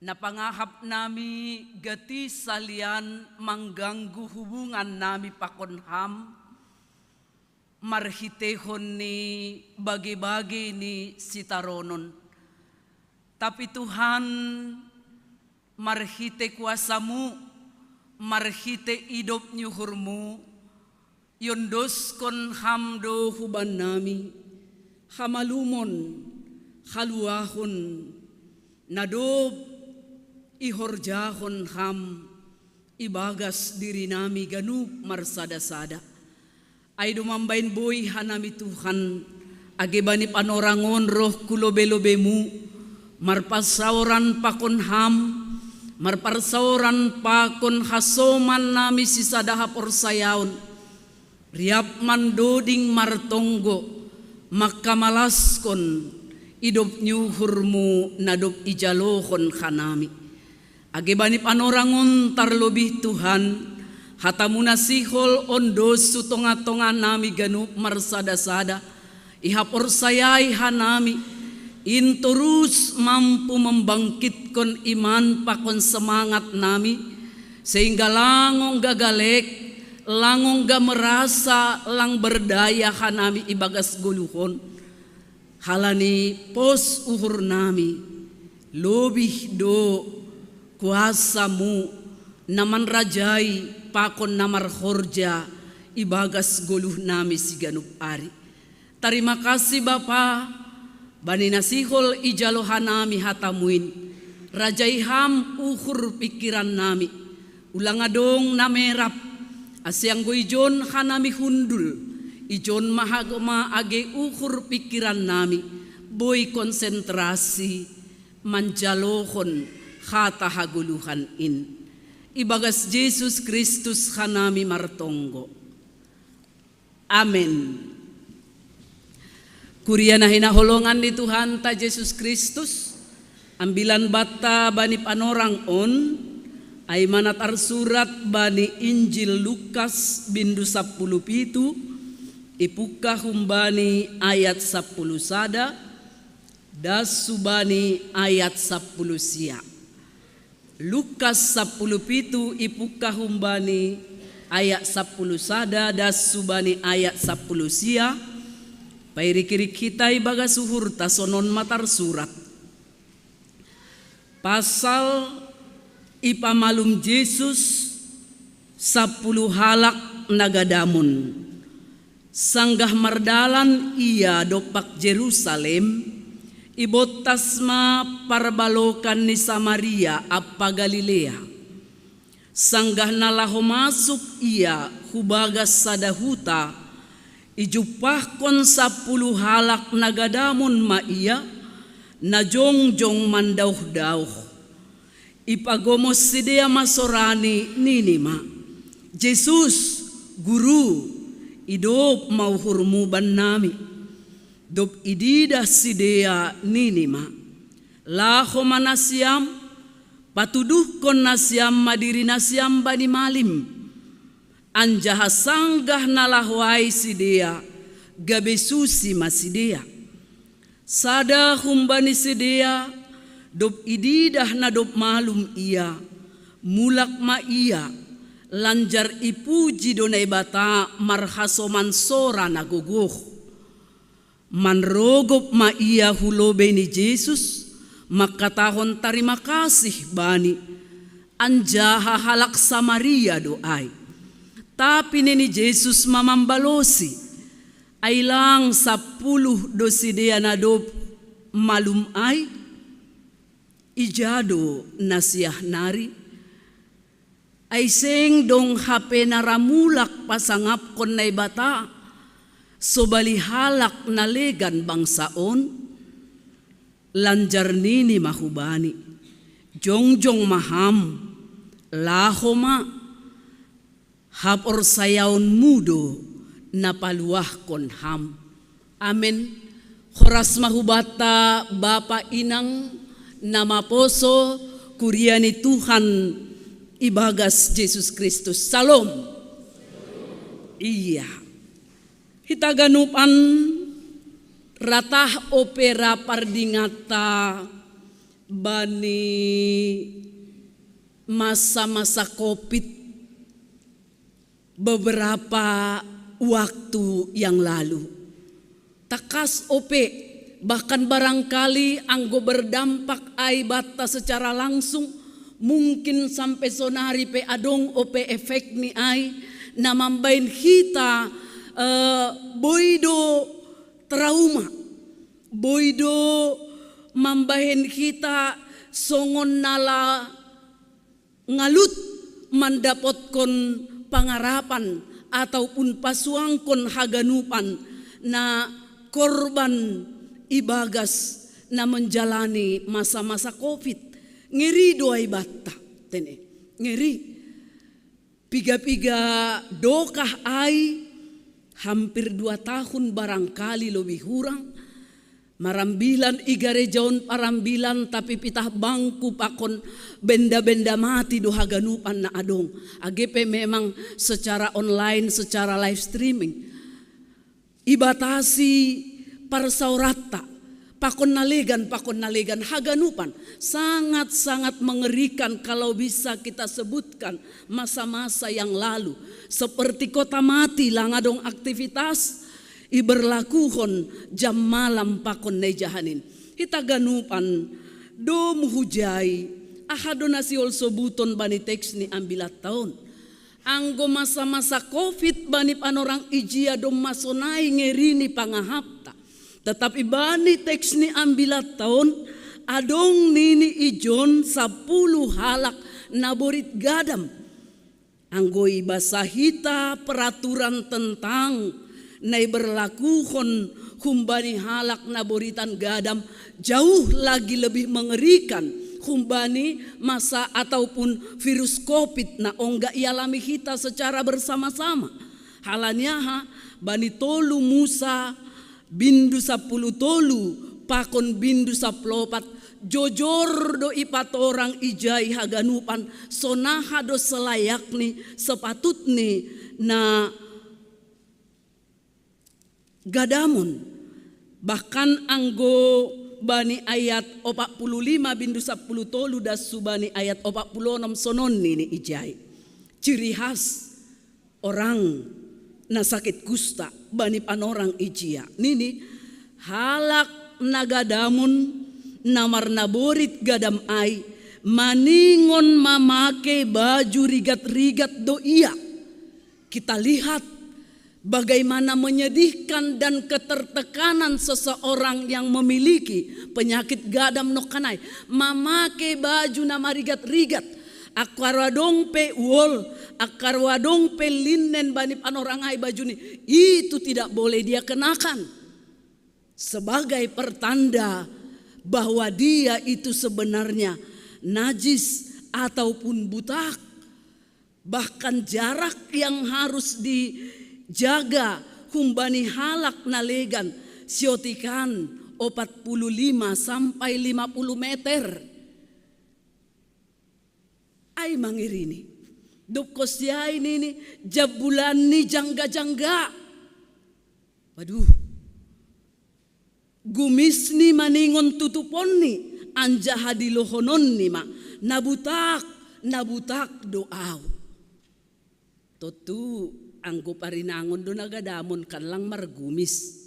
Speaker 1: napangahap nami gati salian mengganggu hubungan nami pakon ham marhitehon ni bagi-bagi ni sitaronon tapi Tuhan marhite kuasamu marhite idop nyuhurmu yondos kon hamdo huban nami hamalumon haluahon nadob ihorjahon ham ibagas diri nami ganup marsada-sada ay dumambain boy hanami Tuhan agebani panorangon roh kulobe-lobemu marpasauran pakon ham marparsauran pakon hasoman nami sisadaha porsayaon riap mandoding martonggo makamalaskon idop nyuhurmu nadop ijalohon kanami agebani panorangon tarlobih Tuhan hatamuna sihol ondos sutonga-tonga nami ganup marsada-sada ihapor sayai hanami inturus mampu membangkitkan iman pakon semangat nami sehingga langong gagalek langong ga merasa lang berdaya hanami ibagas guluhon halani pos uhur nami lobih do kuasamu naman rajai pakon namar horja ibagas goluh nami siganup ari. Terima kasih Bapa bani nasihol ijalohan nami hatamuin rajai ham uhur pikiran nami ulang adong namerap asyang goijon hanami hundul ijon mahagoma age uhur pikiran nami boy konsentrasi manjalohon hata haguluhan in ibagas Yesus Kristus hanami martonggo amen. Kuria na hinaholongan ni Tuhan ta Yesus Kristus ambilan bata bani panorang on ay manatar surat bani Injil Lukas bindu 10 pitu ipuka humbani ayat 10 sada das subani ayat 10 sia. Lukas 10 pitu ipuka humbani ayat 10 sada das subani ayat 10 sia. Pairikiri kita ibaga suhur tasonon matar surat. Pasal ipamalum Yesus 10 halak nagadamun. Sanggah mardalan ia dopak Jerusalem. Ibotasma parbalokan ni Samaria apa Galilea. Sanggah nalaho masuk ia hubagas sadahuta
Speaker 5: Ijupahkon 10 halak nagadamon maiya na jongjong mandauh-dauh. Ipagomos sidea masorani ninima. Jesus, Guru, idop mauhurmuban nami. Dop idida sidea ninima. Laho manasiam, patuduh kon nasiam madiri nasiam bani malim. Anjaha sanggah nalahwai sidea, gabe susi masidea. Sada humbani sidea, dop ididah na dop malum ia, mulak ma ia, lanjar ipuji donai bata marhasoman sora nagogoh. Manrogop ma ia hulobe ni Jesus, makatahon tarima kasih bani, anjaha halak Samaria doai. Tapi nini Jesus mamambalosi, ailang 10 dosidea na dop malum ay, ijado nasiah nari, ay seng dong hape naramulak pasangap kon na bata, so balihalak na legan bangsaon, lanjar nini mahubani, jongjong maham, lahoma, hapor sayaon mudo na paluah kon ham. Amen. Horas mahubata Bapa Inang nama poso kuriani Tuhan ibagas Jesus Kristus. Salam. Iya. Hitaganupan ratah opera pardingata bani masa-masa COVID beberapa waktu yang lalu. Takas ope, bahkan barangkali anggo berdampak ai bata secara langsung, mungkin sampai sonari pe adong ope efek ni ai, namambain kita boido trauma, boido mambahin kita songon nala ngalut mandapotkon pangarapan ataupun pasuangkon haganupan na korban ibagas na menjalani masa-masa COVID. Ngeri doai bata tene, ngeri piga-piga dokah ai hampir 2 tahun barangkali lebih hurang. Marambilan igarejaon parambilan tapi pitah bangku pakon benda-benda mati do haganupan na adong. AGP memang secara online, secara live streaming. Ibatasi parsaurata, pakon nalegan haganupan. Sangat-sangat mengerikan kalau bisa kita sebutkan masa-masa yang lalu. Seperti kota mati lang adong aktivitas iberlakuhon jam malam pakon nejahanin. Hitaganupan do muhujai ahado nasi also buton bani teks ni ambilat tahun. Anggo masa-masa COVID bani panorang ijia do masonai ngerini pangahapta. Tetapi bani teks ni ambilat tahun adong nini ijon 10 halak naborit gadam. Anggo ibasahita peraturan tentang nai berlakuhon humbani halak naboritan gadam jauh lagi lebih mengerikan humbani masa ataupun virus COVID na ongga ialami kita secara bersama-sama. Halanya bani tolu Musa bindu 10 tolu pakon bindu 14 jojor do ipatorang ijai haganupan sonaha do selayakni sepatutni na gadamon. Bahkan anggo bani ayat 45 bindu 10 tolu dasu bani ayat 46 sonon nini ijai. Ciri khas orang na sakit kusta bani panorang ijia. Nini halak nagadamun namar naborit gadam ai maningon mamake baju rigat-rigat do iya. Kita lihat bagaimana menyedihkan dan ketertekanan seseorang yang memiliki penyakit gadam nokanai. Mamake baju nama rigat-rigat. Akarwadong pe wol, akarwadong pe linen bani panorangai baju ni, itu tidak boleh dia kenakan sebagai pertanda bahwa dia itu sebenarnya najis ataupun butak. Bahkan jarak yang harus dijaga humbani halak nalegan siotikan 45 sampai 50 meter. Ay mangirini. Dukos ya ini jabulan ni jangga-jangga. Waduh. Gumis ni maningon tutupon ni anja hadilohonon ni ma. Nabutak doaw. Totu anggo parinangon do nagadamon kan lang margumis.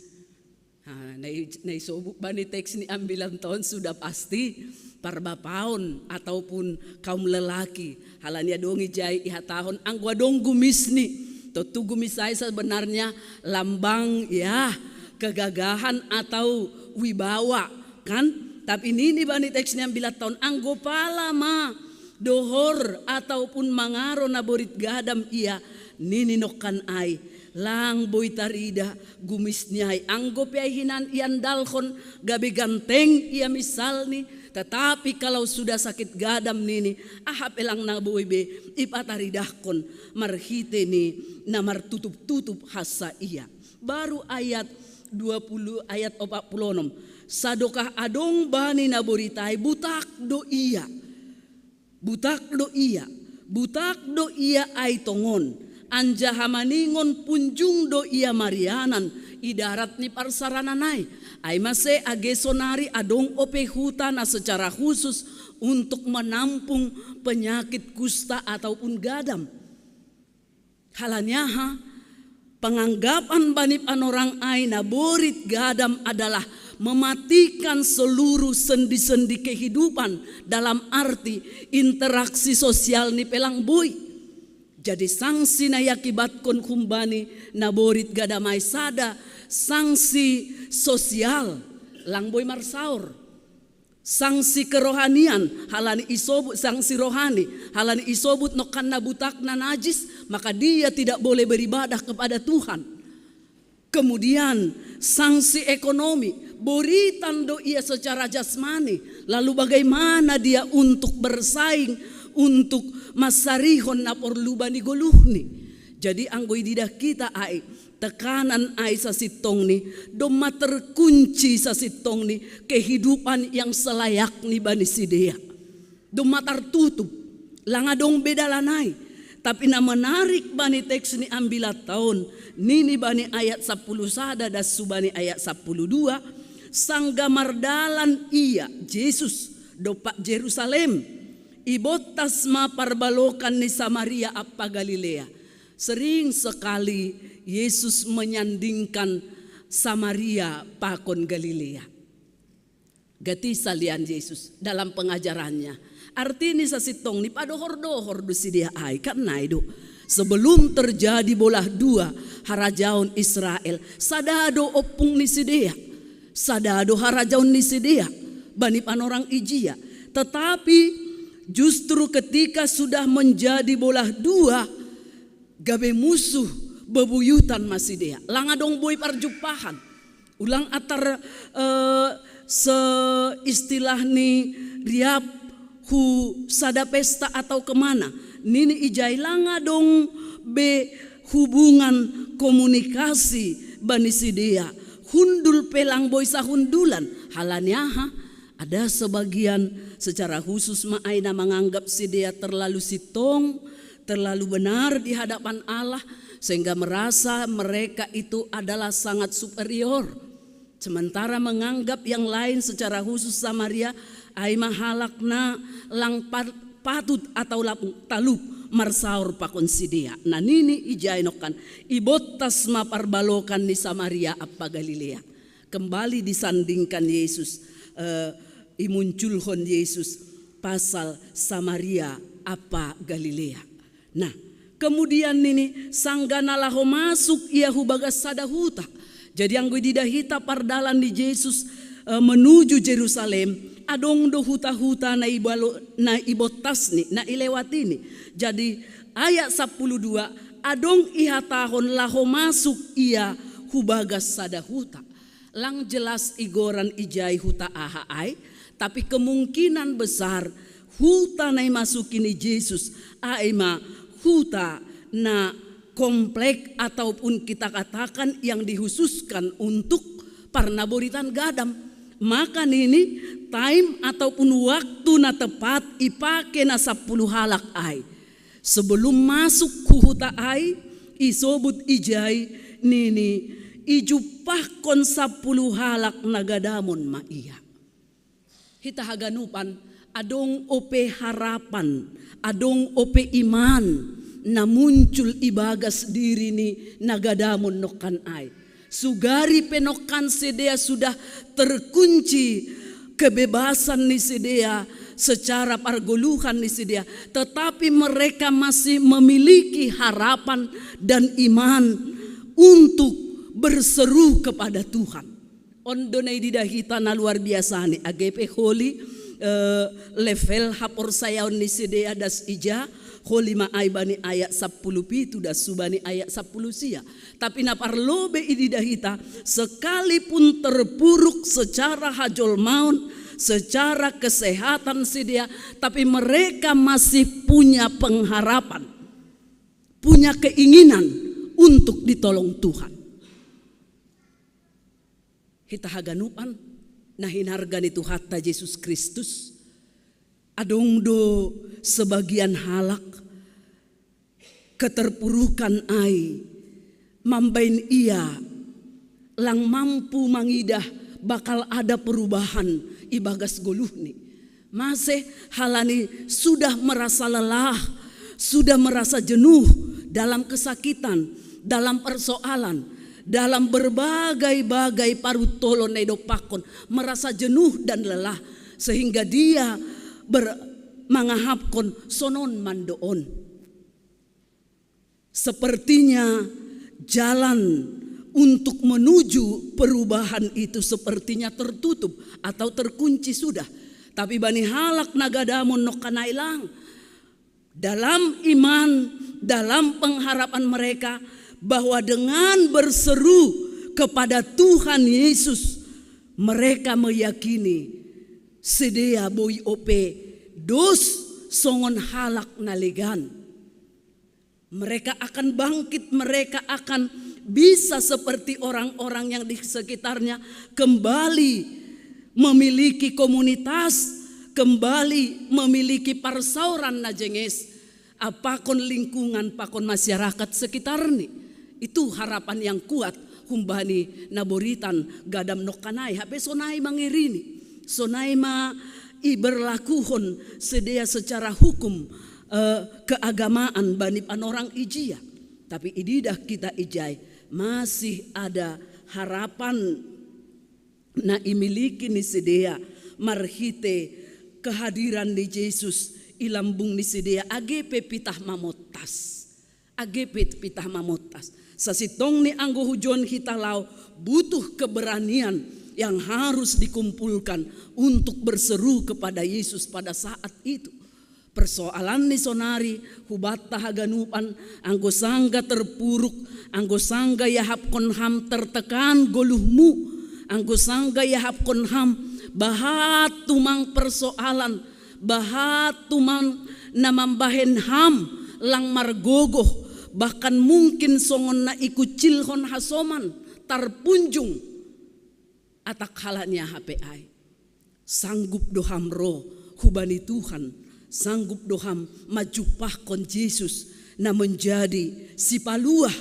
Speaker 5: Naisobuk ba ni teks ni ambilan tahun sudah pasti parbapaon ataupun kaum lelaki halanya dong ijai iha tahun anggo dong gumis ni. Totu gumis saya sebenarnya lambang ya kegagahan atau wibawa kan. Tapi ini bani teks ni ambilan tahun anggo pala ma dohor ataupun mangaro na borit gadam ia nininokan ay lang boy tarida gumis niya ay anggop ay hinan iyan dalkon gabi ganteng ia misal ni. Tetapi kalau sudah sakit gadam nini ahap elang na boy be ipataridahkon marhite ni na martutup-tutup hasa iya. Baru ayat 20 ayat 46 sadokah adong bani na boritay butak do iya. Butak do iya ay tongon anja hamaningon punjung do iya marianan idarat ni parsarananay ay mase agesonari adong ope huta na secara khusus untuk menampung penyakit kusta ataupun gadam. Halanya penganggapan bani panorang ay na borit gadam adalah mematikan seluruh sendi-sendi kehidupan dalam arti interaksi sosial ni pelang boy. Jadi sanksi na yakibatkon kumbani na borit gadamay sada sanksi sosial lang boy marsaur. Sanksi kerohanian halani isobut sanksi rohani halani isobut nokan na butak na najis maka dia tidak boleh beribadah kepada Tuhan. Kemudian sanksi ekonomi boritan do ia secara jasmani lalu bagaimana dia untuk bersaing untuk masarihon na porlubani goluhni. Jadi anggoy didah kita ay tekanan ay sa sitong ni doma terkunci sa sitong ni kehidupan yang selayak ni bani sidea. Doma tertutup langadong bedalanay. Tapi na menarik bani teks ni ambilat tahun nini bani ayat 10 sada das subani ayat 12 sangga mardalan ia Yesus dopak Jerusalem ibotas ma parbalokan ni Samaria apa Galilea. Sering sekali Yesus menyandingkan Samaria pakon Galilea. Gati salian Yesus dalam pengajarannya. Artinya sa sitong ni padohor-dohor do si dia ay karena itu sebelum terjadi bolah dua harajaon Israel sadado opung ni si dia. Sadado harajaon ni si dia bani panorang ijia. Tetapi justru ketika sudah menjadi bolah dua gabe musuh bebuyutan masih dia. Langadong boy parjupahan. Ulang atar seistilah ni riap hu sada pesta atau kemana. Nini ijai langadong be hubungan komunikasi bani sidia. Hundul pelang boy sahundulan. Halanya ada sebagian secara khusus maaina menganggap sidia terlalu sitong, terlalu benar di hadapan Allah sehingga merasa mereka itu adalah sangat superior. Sementara menganggap yang lain secara khusus Samaria ai mahalakna lang patut atau lapung taluk marsaur pakon sidia. Nah nini ijainokan ibotas maparbalokan ni Samaria apa Galilea. Kembali disandingkan Yesus imunculhon Yesus pasal Samaria apa Galilea. Nah kemudian nini sangganalaho masuk ia hubagas sadahuta. Jadi yang gue didahita pardalan di Yesus menuju Jerusalem adong do huta-huta na ibotas ni, na ilewati ni. Jadi ayat 12, adong ihatahon laho masuk ia hubagas sada huta. Lang jelas igoran ijai huta ahaai, tapi kemungkinan besar huta na masukin ni Yesus aima huta na komplek ataupun kita katakan yang dikhususkan untuk parnaboritan gadam. Maka ini time ataupun waktu na tepat ipake na 10 halak ay. Sebelum masuk ku huta ay, isobut ijay nini ijupah kon 10 halak nagadamon maiya. Hita haganupan adong ope harapan, adong ope iman na muncul ibagas diri ni nagadamon nokan ay. Sugari penokan sedea sudah terkunci kebebasan ni sedea secara pargoluhan ni sedea, tetapi mereka masih memiliki harapan dan iman untuk berseru kepada Tuhan. Ondonai didahita na luar biasa ni AGP Holy level hapor sayaw ni sedea das ija Holy maay bani ayat 10 pitu das subani ayat 10 sia. Tapi naparlobe ididahita sekalipun terpuruk secara hajol maun, secara kesehatan sedia, tapi mereka masih punya pengharapan, punya keinginan untuk ditolong Tuhan. Hita haganupan nah hinargan itu hatta Yesus Kristus. Adong do sebagian halak keterpurukan ai mambain ia lang mampu mangidah bakal ada perubahan ibagas goluhni. Masih halani sudah merasa lelah, sudah merasa jenuh dalam kesakitan, dalam persoalan, dalam berbagai-bagai parutolon nedopakon, merasa jenuh dan lelah sehingga dia mangahapkon sonon mandoon. Sepertinya jalan untuk menuju perubahan itu sepertinya tertutup atau terkunci sudah. Tapi bani halak nagadamon nokanailang dalam iman, dalam pengharapan mereka bahwa dengan berseru kepada Tuhan Yesus, mereka meyakini sedia boi ope dos songon halak nalegan. Mereka akan bangkit, mereka akan bisa seperti orang-orang yang di sekitarnya kembali memiliki komunitas, kembali memiliki parsauran najenges, apakon lingkungan, pakon masyarakat sekitar ni. Itu harapan yang kuat humbani naboritan gadam nokanai hape sonai mangirini. Sonai ma iberlakuhon sedia secara hukum keagamaan bani panorang ijia. Tapi ididah kita ijai masih ada harapan na imiliki ni sedia marhite kehadiran di Yesus ilambung ni sedia AGP pitah mamotas. AGP pitah mamotas. Sasitong ni anggo hujon hitalau butuh keberanian yang harus dikumpulkan untuk berseru kepada Yesus pada saat itu. Persoalan ni sonari hubata haganupan anggo sangga terpuruk, anggo sangga yahapkon ham tertekan goluhmu, anggo sangga yahapkon ham bahat tumang persoalan, bahat tumang namambahen ham lang margogoh, bahkan mungkin songon na ikucilhon hasoman tarpunjung atak halanya HPI. Sanggup doham roh hubani Tuhan, sanggup doham majupah kon Yesus na menjadi si paluah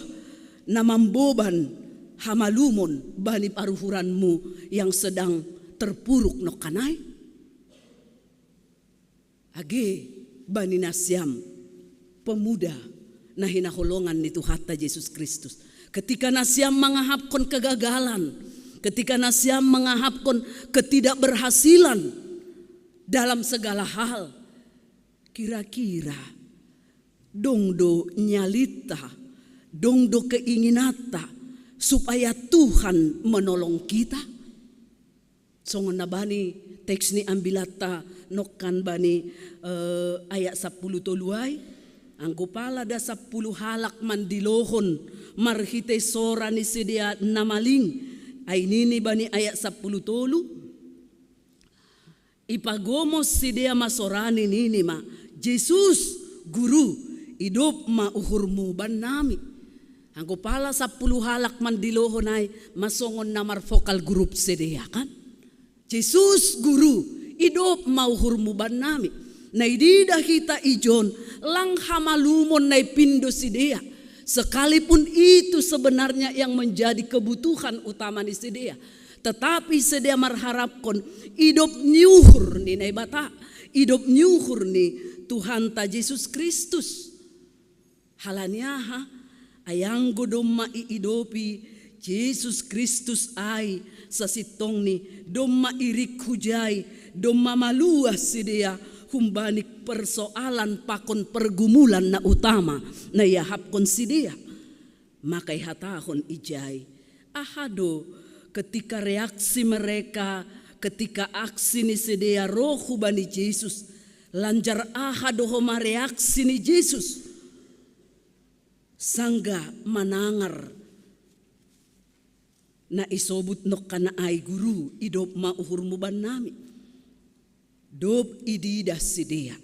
Speaker 5: na mamboban hamalumon bani paruhuranmu yang sedang terpuruk nokanai. Age bani nasyam pemuda na hinaholongan itu hatta Yesus Kristus. Ketika nasyam mangahapkon kegagalan, ketika nasyam mengahapkon ketidakberhasilan dalam segala hal, kira-kira dongdo nyalita, dongdo keinginata supaya Tuhan menolong kita. Songon na bani teks ni ambilata nokkan bani ayat 10 toluay. Anggo pala da 10 halak mandilohon marhite sora ni sedia namaling. Ay nini bani ayat 10 tolu. Ipagomos sedia masorani nini ma. Jesus guru hidup ma uhurmu ban nami. Anggo pala 10 halak mandilohon ay masongon namar vokal grup sedia kan. Jesus guru hidup ma uhurmu ban nami. Naidida kita ijon lang hamalumon nai pindo sidea. Sekalipun itu sebenarnya yang menjadi kebutuhan utama di sidea. Tetapi sedia marharapkon hidup nyuhur ni nai bata. Hidup nyuhur ni Tuhan ta Yesus Kristus. Halanyaha ayanggo domma iidopi Yesus Kristus ai sasitong ni domma irik hujai domma maluas sidea. Humbanik persoalan pakon pergumulan na utama na yahapkon si dia. Makay hatahon ijay. Ahado ketika reaksi mereka, ketika aksi ni si dia roh hubani Yesus. Lanjar ahado homa reaksi ni Yesus. Sangga manangar na isobut nok kana ay guru idop mauhur muban nami. Dop idida sidia.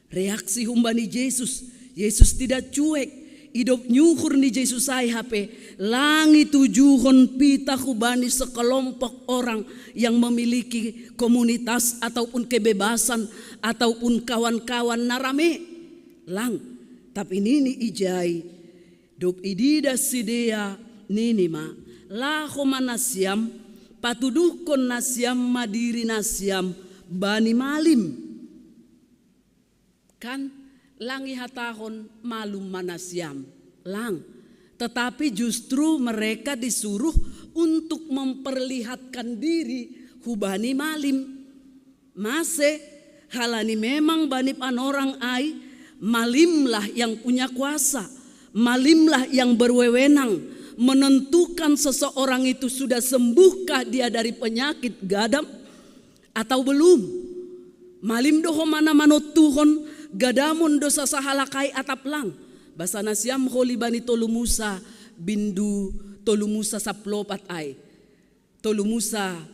Speaker 5: Reaksi humbani Yesus. Yesus tidak cuek. Idop nyuhur ni Yesus ay hape. Langit tujuhon pita hubani sekelompok orang yang memiliki komunitas ataupun kebebasan ataupun kawan-kawan narame. Lang. Tapi nini ijai. Dop idida sidia nini ma. Laho manasiam. Patudukon nasiam madiri nasiam. Bani malim kan langi hatahon malum manasiam lang, tetapi justru mereka disuruh untuk memperlihatkan diri hubani malim. Mase halani memang bani panorang ai malimlah yang punya kuasa, malimlah yang berwewenang menentukan seseorang itu sudah sembuhkah dia dari penyakit gadam atau belum. Malim doho mana manot tuhon gadamun dosa sahalakai atap lang. Basa nasiam holi bani tolumusa bindu tolumusa saplopat ay. Tolumusa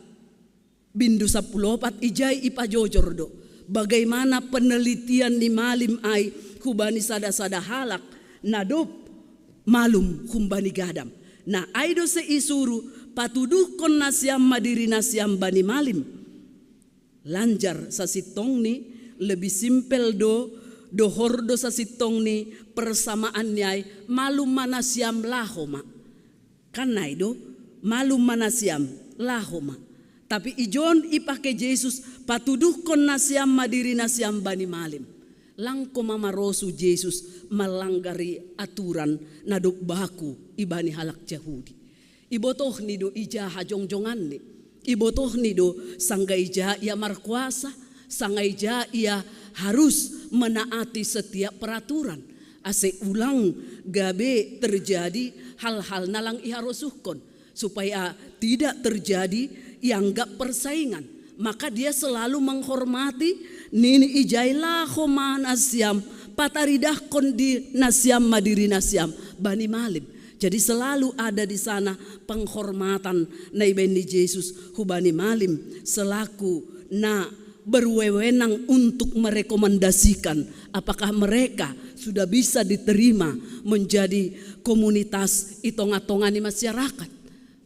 Speaker 5: bindu saplopat ijay ipajojor do. Bagaimana penelitian ni malim ay hubani sada-sada halak nadop malum humbani gadam. Nah aido se isuru patuduhkon nasiam madiri nasiam bani malim. Lanjar sa sitong ni lebih simpel dohordo sa sitong ni persamaannya malum manasiam lahoma. Kanai do malum manasiam lahoma. Tapi ijon ipake Yesus patuduhkon nasiam madiri nasiam bani malim. Langko mamarosu Yesus melanggari aturan nadok baku ibani halak Yahudi. Ibotoh ni do ija hajong-jongan ni. Ibotoh ni do sanggaija ia markuasa, sanggaija ia harus menaati setiap peraturan. Ase ulang gabe terjadi hal-hal nalang iharosuhkon supaya tidak terjadi ianggap persaingan. Maka dia selalu menghormati nini ijailah homa nasiam pataridah kondi nasiam madiri nasiam bani malim. Jadi selalu ada di sana penghormatan na ibeni Yesus hubani malim selaku na berwewenang untuk merekomendasikan apakah mereka sudah bisa diterima menjadi komunitas itonga-tonga di masyarakat.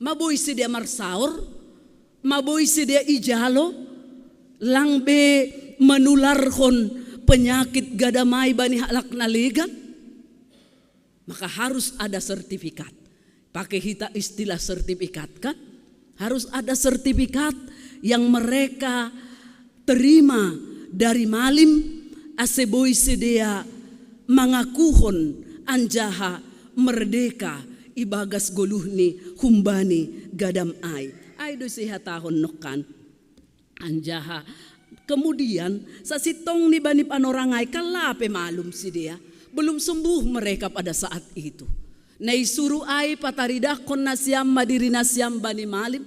Speaker 5: Maboy si dia marsaur, maboy si dia ijalo, langbe menularhon penyakit gadamai bani halak naligan. Maka harus ada sertifikat. Pakai kita istilah sertifikat kan? Harus ada sertifikat yang mereka terima dari malim aseboy sedea mangakuhon anjaha merdeka ibagas goluhni humbani gadam ai. Ai do sehatahon nokan anjaha. Kemudian sa sitong ni bani panorangai kalape malum sidea. Belum sembuh mereka pada saat itu. Naisuru ay pataridah kon nasiam madiri nasiam bani malim.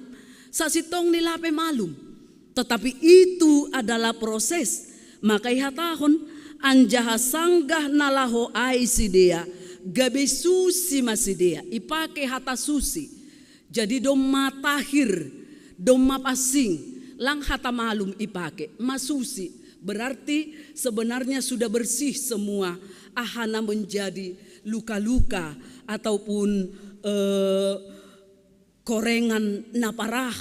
Speaker 5: Sa sitong nilape malum. Tetapi itu adalah proses. Maka ihatahon anjaha sanggah nalaho ai sidea gabe susi masidea ipake hata susi. Jadi doma tahir, doma pasing, lang hata malum ipake masusi. Berarti sebenarnya sudah bersih semua. Ahana menjadi luka-luka ataupun korengan na parah,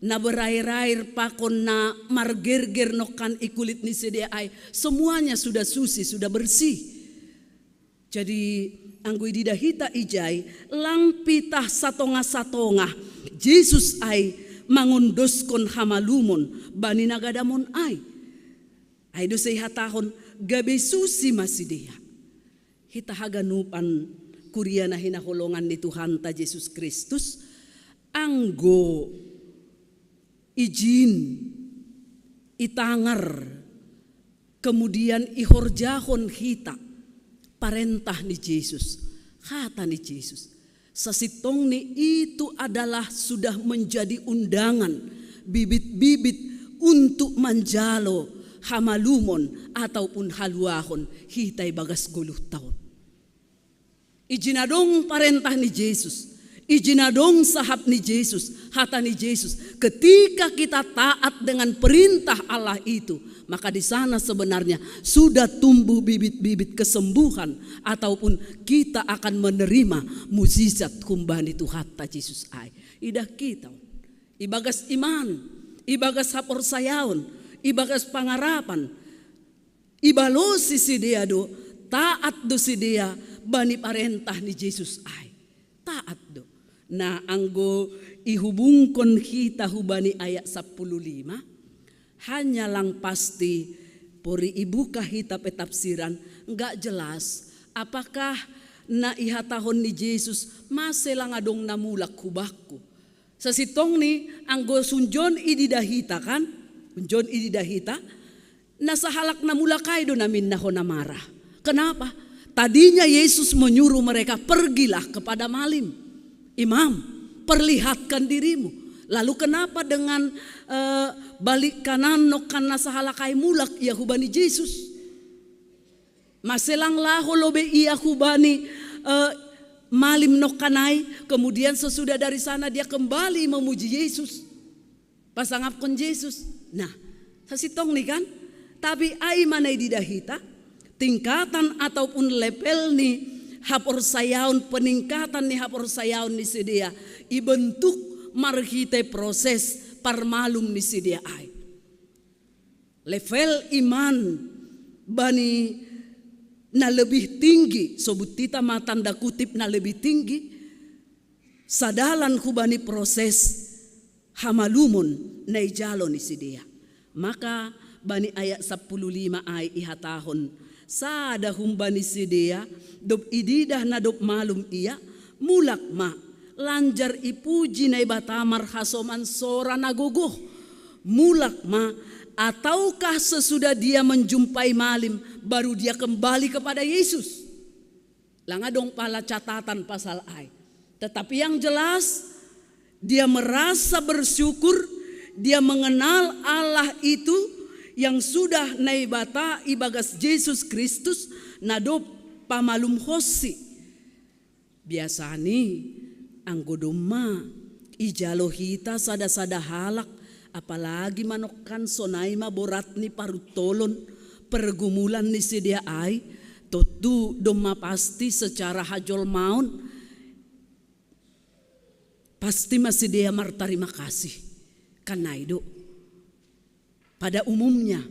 Speaker 5: na berair-air pakon na margerger nokan ikulit ni sedeai. Semuanya sudah suci, sudah bersih. Jadi anggoi didahita ijai lang pitah satonga-satonga Jesus ai mangundoskon hamalumon bani nagadamon ai. Ai do say hatahon gabe susi masideya. Hita haganupan kuria na hinakulongan ni Tuhan ta Jesus Kristus anggo izin itangar kemudian ihorjahon hita parentah ni Yesus, kata ni Yesus. Sasitong ni itu adalah sudah menjadi undangan bibit-bibit untuk manjalo hamalumon ataupun haluahon hitay bagas 10 tahun. Ijinadong parentah ni Yesus, ijinadong sahab ni Yesus, hata ni Yesus. Ketika kita taat dengan perintah Allah itu, maka di sana sebenarnya sudah tumbuh bibit-bibit kesembuhan ataupun kita akan menerima mukjizat kumbani Tuhan ta Yesus ai. Idah kita ibagas iman, ibagas hapor sayaon, ibagas pangarapan, ibalosi si dia do taat do si dia bani parentah ni Yesus ai. Taat do. Na anggo ihubungkon kita hubani ayat 15 hanya lang pasti pori ibuka hita petafsiran enggak jelas apakah na ihatahon ni Yesus maselang adong namulak hubakku. Sasitong ni anggo sunjon ididahita kan, sunjon ididahita nasa halak namulakay do namin nahon namarah. Kenapa? Tadinya Yesus menyuruh mereka pergilah kepada malim, imam, perlihatkan dirimu. Lalu kenapa dengan balik kanan nokan nasa halakai mulak ia hubani Yesus? Maselang laho lobe ia hubani malim nokanai. Kemudian sesudah dari sana dia kembali memuji Yesus, pasangapkon Yesus. Nah, sasitong nih kan. Tapi ai manai didahita tingkatan ataupun level nih hapor sayaun peningkatan nih hapor sayaun ni sedia ibentuk marhite proses parmalum ni sedia ai. Level iman bani na lebih tinggi sobut tita matanda kutip na lebih tinggi sadalan hubani proses hamalumon na ijalo ni sedia. Maka bani ayat 15 ay ihatahon sada humbani sedia dop ididah na dop malum iya mulak ma lanjar ipuji na ibatamar hasoman sora nagogoh mulak ma ataukah sesudah dia menjumpai malim baru dia kembali kepada Yesus. Langadong pala catatan pasal ai. Tetapi yang jelas dia merasa bersyukur, dia mengenal Allah itu yang sudah naibata ibagas Yesus Kristus nadop pamalum hosi. Biasani anggodoma ijalo hita sada-sada halak apalagi manokan sonai maborat ni parutolon pergumulan ni sedia ai totu doma pasti secara hajol maun pasti masih dia martarima kasih karena itu pada umumnya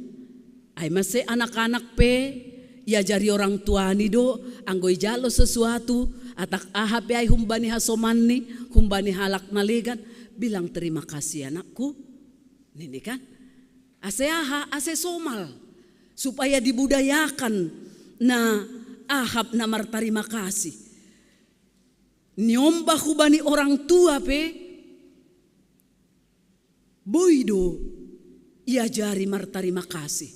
Speaker 5: ai masih anak-anak pe ya jari orang tua ni do anggoi jalo sesuatu atak ahap ay humbani hasomanni humbani halak naligan bilang terima kasih anakku ini kan ase aha ase somal supaya dibudayakan na ahap na martarima kasih nyombah hubani orang tua pe boido ia jari martarima kasih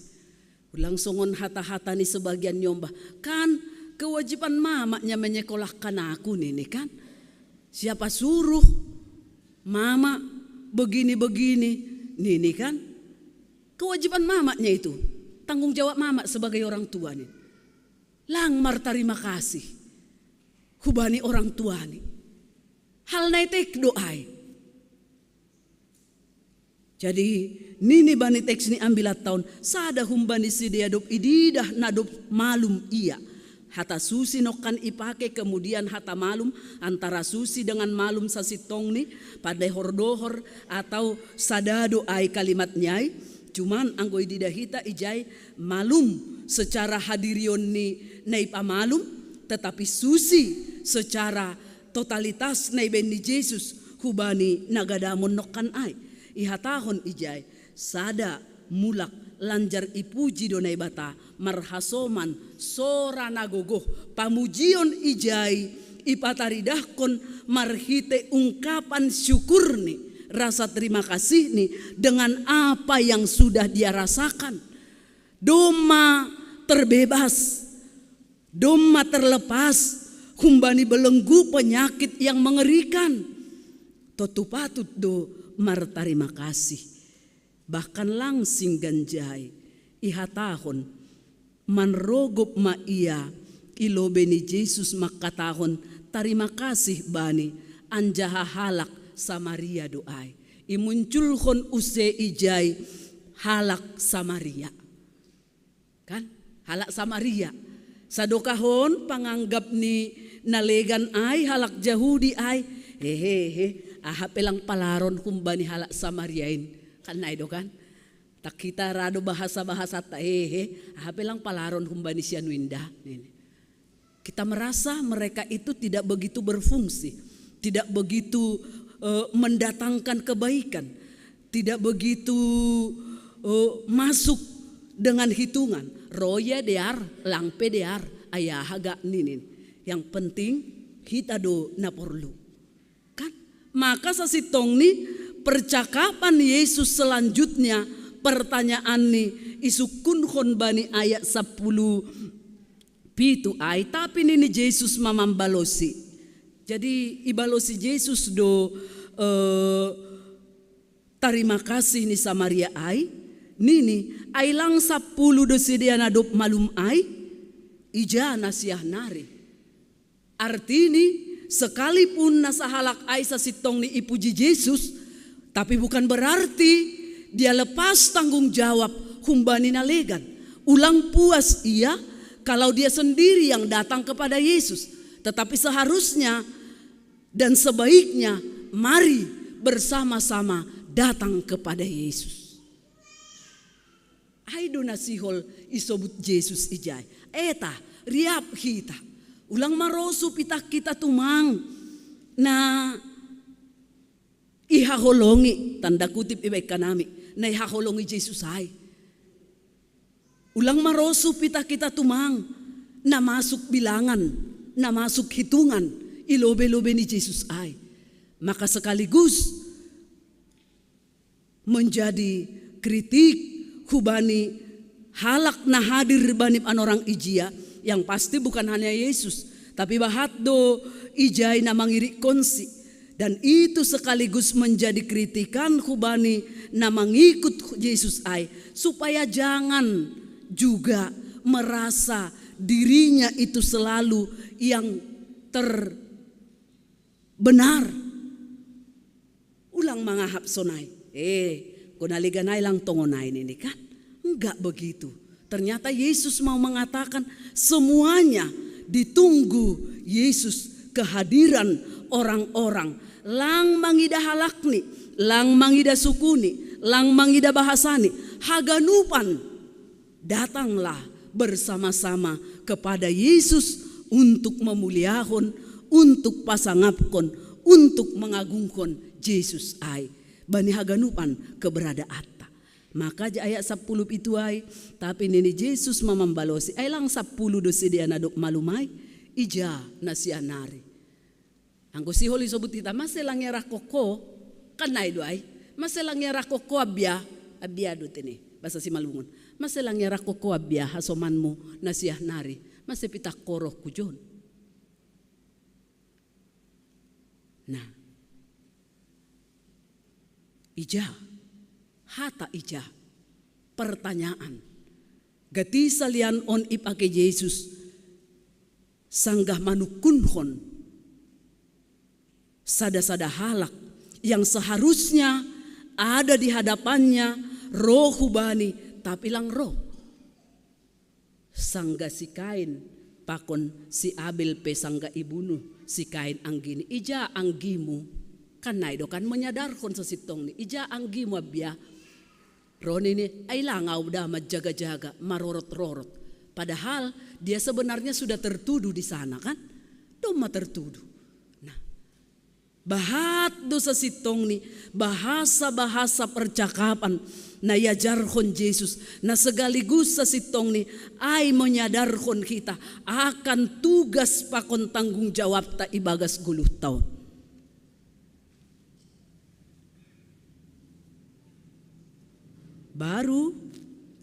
Speaker 5: ulang songon hata-hata ni sebagian nyombah kan kewajiban mamanya menyekolahkan aku nih kan. Siapa suruh mama begini-begini nih kan. Kewajiban mamanya itu, tanggung jawab mama sebagai orang tua nih. Langmar terima kasih. Hubani orang tua nih. Hal naitek doai. Jadi nini bani teks ni ambilat tahun sada humbani si dia dop ididah nadop malum iya. Hata susi nokan ipake kemudian hata malum antara susi dengan malum sasitong ni pada hordohor atau sadado ai kalimat nyai. Cuman anggoi didahita ijai malum secara hadirion ni naipa malum tetapi susi secara totalitas nai beni Yesus hubani nagadamon nokan ai. Ihatahon ijai sada mulak lanjar ipuji donai bata marhasoman sora nagogoh pamujion ijai ipataridahkon marhite ungkapan syukur nih rasa terima kasih nih dengan apa yang sudah dia rasakan. Doma terbebas, doma terlepas, humbani belenggu penyakit yang mengerikan. Totu patut do mar terima kasih. Bahkan langsing ganjai ihatahon manrogop ma ia ilo beni Yesus makatahon terima kasih bani anjaha halak Samaria doai. Imunculhon use ijai halak Samaria. Kan? Halak Samaria. Sadokahon panganggap ni nalegan ai halak Yahudi ai. Hehehe. Aha pelang palaron kumbani halak Samariain kan naido kan tak kita rado bahasa-bahasa ta aha pelang palaron kumbani sianuinda ini. Kita merasa mereka itu tidak begitu berfungsi, tidak begitu mendatangkan kebaikan, tidak begitu masuk dengan hitungan roya dear langpe dear ayah haga ninin yang penting kita do naporlu. Maka sasitong ni percakapan Yesus selanjutnya pertanyaan ni isukunhon bani ayat 10 pitu ay tapi nini Yesus mamambalosi. Jadi ibalosi Yesus do terima kasih ni Samaria ay nini ay lang 10 do sidia nadop malum ay ija nasiah nari. Artini sekalipun nasa halak Aisyah sitong ni ipuji Yesus, tapi bukan berarti dia lepas tanggung jawab humbani nalegan. Ulang puas ia kalau dia sendiri yang datang kepada Yesus. Tetapi seharusnya dan sebaiknya mari bersama-sama datang kepada Yesus. Aido nasihol isobut Yesus ijai. Eta riap kita. Ulang marosu pitak kita tumang na ihaholongi tanda kutip ibek kanami na ihaholongi Yesus ay. Ulang marosu pitak kita tumang na masuk bilangan, na masuk hitungan ilobe-lobe ni Yesus ay. Maka sekaligus menjadi kritik hubani halak na hadir banip an orang ijia. Yang pasti bukan hanya Yesus, tapi bahat do ijai na mangiri konsi. Dan itu sekaligus menjadi kritikan hubani na mengikut Yesus ay. Supaya jangan juga merasa dirinya itu selalu yang terbenar. Ulang mangahap sonay. Kunaliganay lang tongonay ini kan. Enggak begitu. Ternyata Yesus mau mengatakan semuanya ditunggu Yesus kehadiran orang-orang. Lang mangida halakni, lang mangida sukuni, lang mangida bahasani. Haganupan datanglah bersama-sama kepada Yesus untuk memuliakan, untuk pasangapkon, untuk mengagungkan Yesus ay. Bani haganupan keberadaan. Maka ayat 10 itu ay, tapi nini Yesus mamambalosi ay lang 10 dosi dia nadok malumay ija nasianari. Anggo si holi sobut kita maselang era koko kan nay do ay maselang era koko abya do tini bahasa si malungon maselang era koko abya hasomanmu nasianari masepitak koroh kujon. Nah ija hata ija pertanyaan. Gati salian on ipake Yesus sanggah manukunhon sada-sada halak yang seharusnya ada di hadapannya roh hubani, tapi lang roh sangga si Kain pakon si Abel pe sangga ibunuh si Kain anggini ija anggimu kan naido kan menyadarkan sesitong ni ija anggimu abya Roni ini ay langaw dah majaga-jaga marorot-rorot, padahal dia sebenarnya sudah tertuduh di sana kan, doma tertuduh. Nah, bahat dosa sitong ni bahasa-bahasa percakapan na yajarhon Yesus na segaligus sa sitong ni ay menyadarhon kita akan tugas pakon tanggung jawab ta ibagas 10 tahun. Baru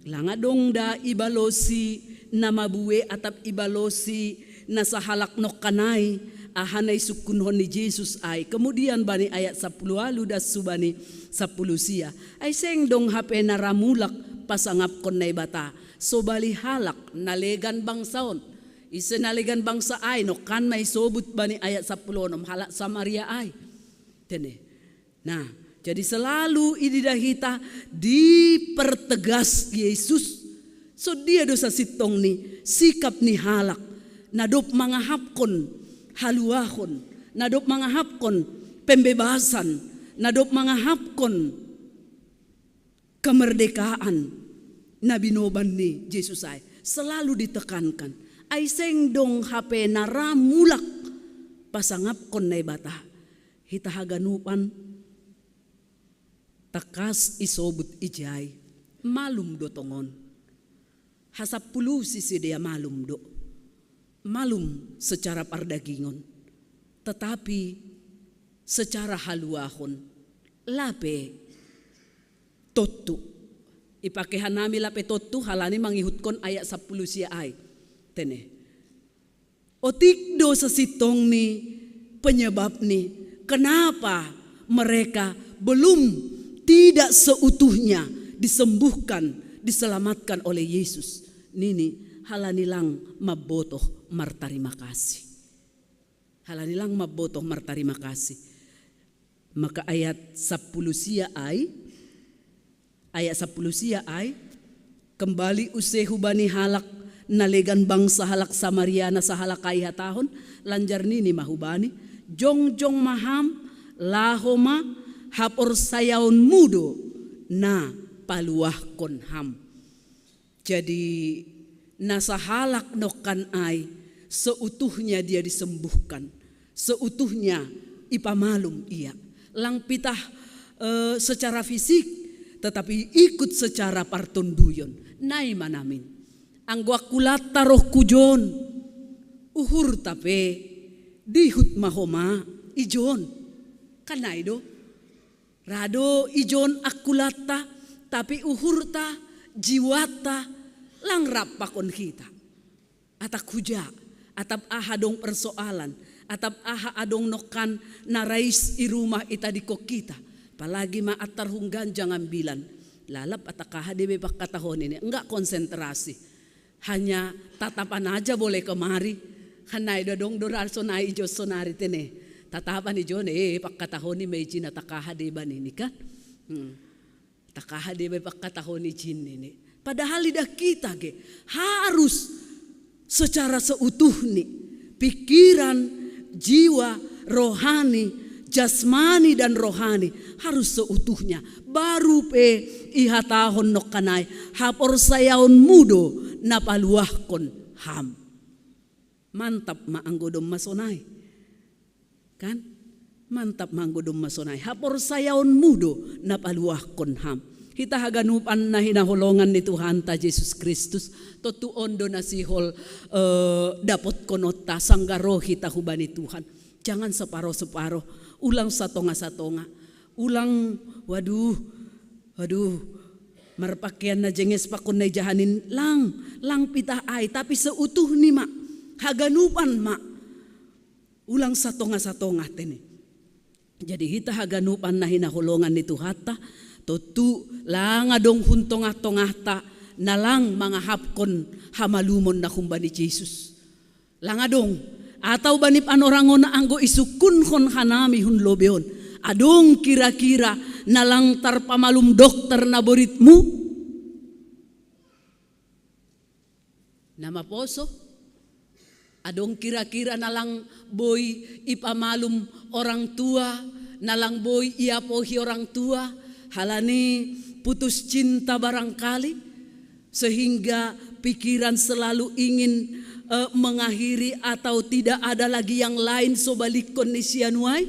Speaker 5: langadong da ibalosi na mabuwe atap ibalosi na sa halak no kanay ahanay sukunhon ni Jesus ay kemudian bani ayat 10 alu das subani 10 sia ay seng dong hape na ramulak pasangap kon nay bata so bali halak nalegan bangsaon isa nalegan bangsa ay no kan may sobut bani ayat 10 nom halak Samaria ay tene. Nah, jadi selalu ididahita dipertegas Yesus. So dia dosa sitong ni sikap ni halak nadop mangahapkon haluahon, nadop mangahapkon pembebasan, nadop mangahapkon kemerdekaan na binoban ni Yesus ay selalu ditekankan. Ay seng dong hape naramulak pasangapkon na ibata. Hitahaganupan takas isobut ijay malum do tongon hasapulu sisi dia malum do malum secara pardagingon tetapi secara haluahon lape totu ipake hanami lape totu halani mangihutkon ayat 10 sia ay tene otik do sesitong ni penyebab ni kenapa mereka belum tidak seutuhnya disembuhkan, diselamatkan oleh Yesus. Nini halanilang mabotoh martarima kasih. Halanilang mabotoh martarima kasih. Maka ayat 10 sia ay kembali usehu bani halak nalegan bangsa halak Samaria na sa halakay hatahon lanjar nini mahubani jong maham lahoma hapor sayaon mudo na paluah kon ham. Jadi nasa halak nokan ay seutuhnya dia disembuhkan, seutuhnya ipamalum ia. Lang pitah secara fisik tetapi ikut secara partonduyon. Nai manamin. Anggo akulata roh kujon uhur tape dihut mahoma ijon kanay do. Rado ijon akulata tapi uhurta jiwata lang rapakon kita. Atak huja, atap aha dong persoalan, atap aha adong nokan narais irumah ita di kok kita. Palagi maatar hunggan jangan bilan. Lalap atakaha debe pakatahon ini enggak konsentrasi. Hanya tatapan aja boleh kemari. Hanay dong dorarso na ijo sonari tene. Tatapan ni John pakatahon ni may jin atakahade ba nini kan? Takahade ba pakatahon ni jin nini. Padahal lidah kita harus secara seutuh ni pikiran, jiwa, rohani, jasmani dan rohani harus seutuhnya. Baru pe ihatahon nok kanay hapor sayaon mudo napaluahkon ham. Mantap maanggodom masonay. Kan mantap manggodom masonay hapor sayaon mudo napaluahkon ham. Kita haganupan na hinaholongan ni Tuhan ta Jesus Kristus totuon do nasihol dapot konota sanggaro kita hubani Tuhan. Jangan separo-separo, ulang satonga-satonga. Ulang waduh marpakaian na jenges pakon na jahanin lang pitah ay tapi seutuh ni mak haganupan mak. Ulang satonga-satonga tene. Jadi kita haganupan na hinaholongan ni Tuhan ta Tutu lang adong huntong-atongah ta nalang mga hapkon hamalumon na kumbani Jesus. Lang adong ataw banip anorangon na anggo isukun kon hanami hun lobeon. Adong kira-kira nalang tarpamalum dokter na boritmu. Nama poso. Adong kira-kira nalang boy ipamalum orang tua, nalang boy iapohi orang tua, halani putus cinta barangkali, sehingga pikiran selalu ingin mengakhiri atau tidak ada lagi yang lain sobalik kondisi anuai.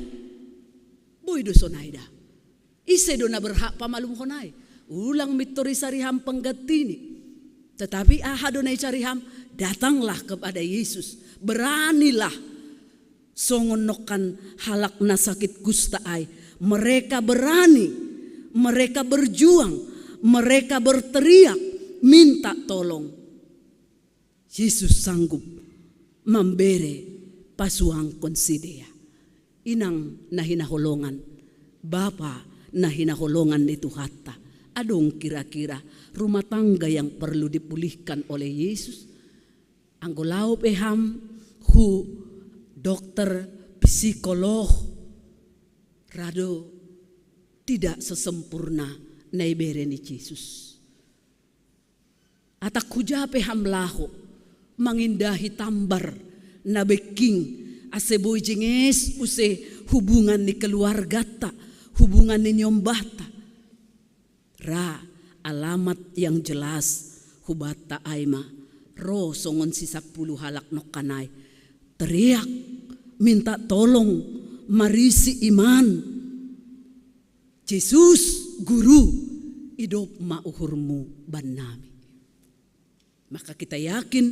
Speaker 5: Boy do sonaida, ise do na berhak pamalum honai, ulang mitori sariham penggatini, tetapi aha do na cariham, datanglah kepada Yesus. Beranilah songonokan halak na sakit kusta ai. Mereka berani, mereka berjuang, mereka berteriak minta tolong. Yesus sanggup memberi pasuang konsidea. Inang nahinaholongan, Bapa nahinaholongan itu hatta. Adong kira-kira rumah tangga yang perlu dipulihkan oleh Yesus. Anggolau peham hu dokter psikolog rado tidak sesempurna naibereni Yesus. Atak huja peham laho mengindahi tambar na beking aseboy jenges use hubungan ni keluarga ta, hubungan ni nyombata. Ra alamat yang jelas hubata aima ro songon sisa 10 halak nok kanai teriak minta tolong marisi iman. Yesus guru hidup mauhurmu banami. Maka kita yakin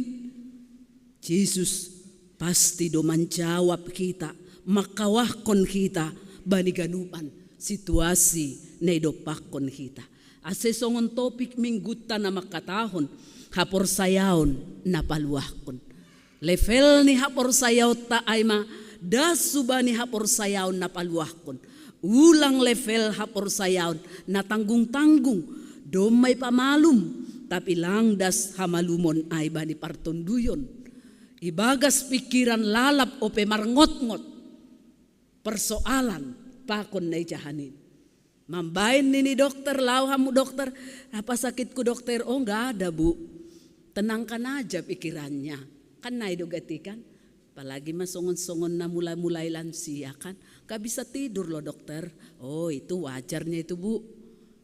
Speaker 5: Yesus pasti do menjawab kita, makawahkon kita bani ganupan situasi na idopakon kita. Ase songon topik mingguta na makatahon hapor sayaon na paluahkon. Level ni hapor sayaw ta ay ma dasuba ni hapor sayaw na paluahkon. Ulang level hapor sayaw na tanggung-tanggung domay pamalum tapi langdas hamalumon ay ba ni partonduyon. Ibagas pikiran lalap o pemarngot-ngot persoalan pakon na ijahanin. Mambain ni dokter, lauhamu dokter, apa sakitku dokter? Oh enggak ada bu, tenangkan aja pikirannya. Kan naido gatikan, apalagi mas songon-songon na mulai-mulai lansia kan, gak bisa tidur loh dokter. Oh itu wajarnya itu bu.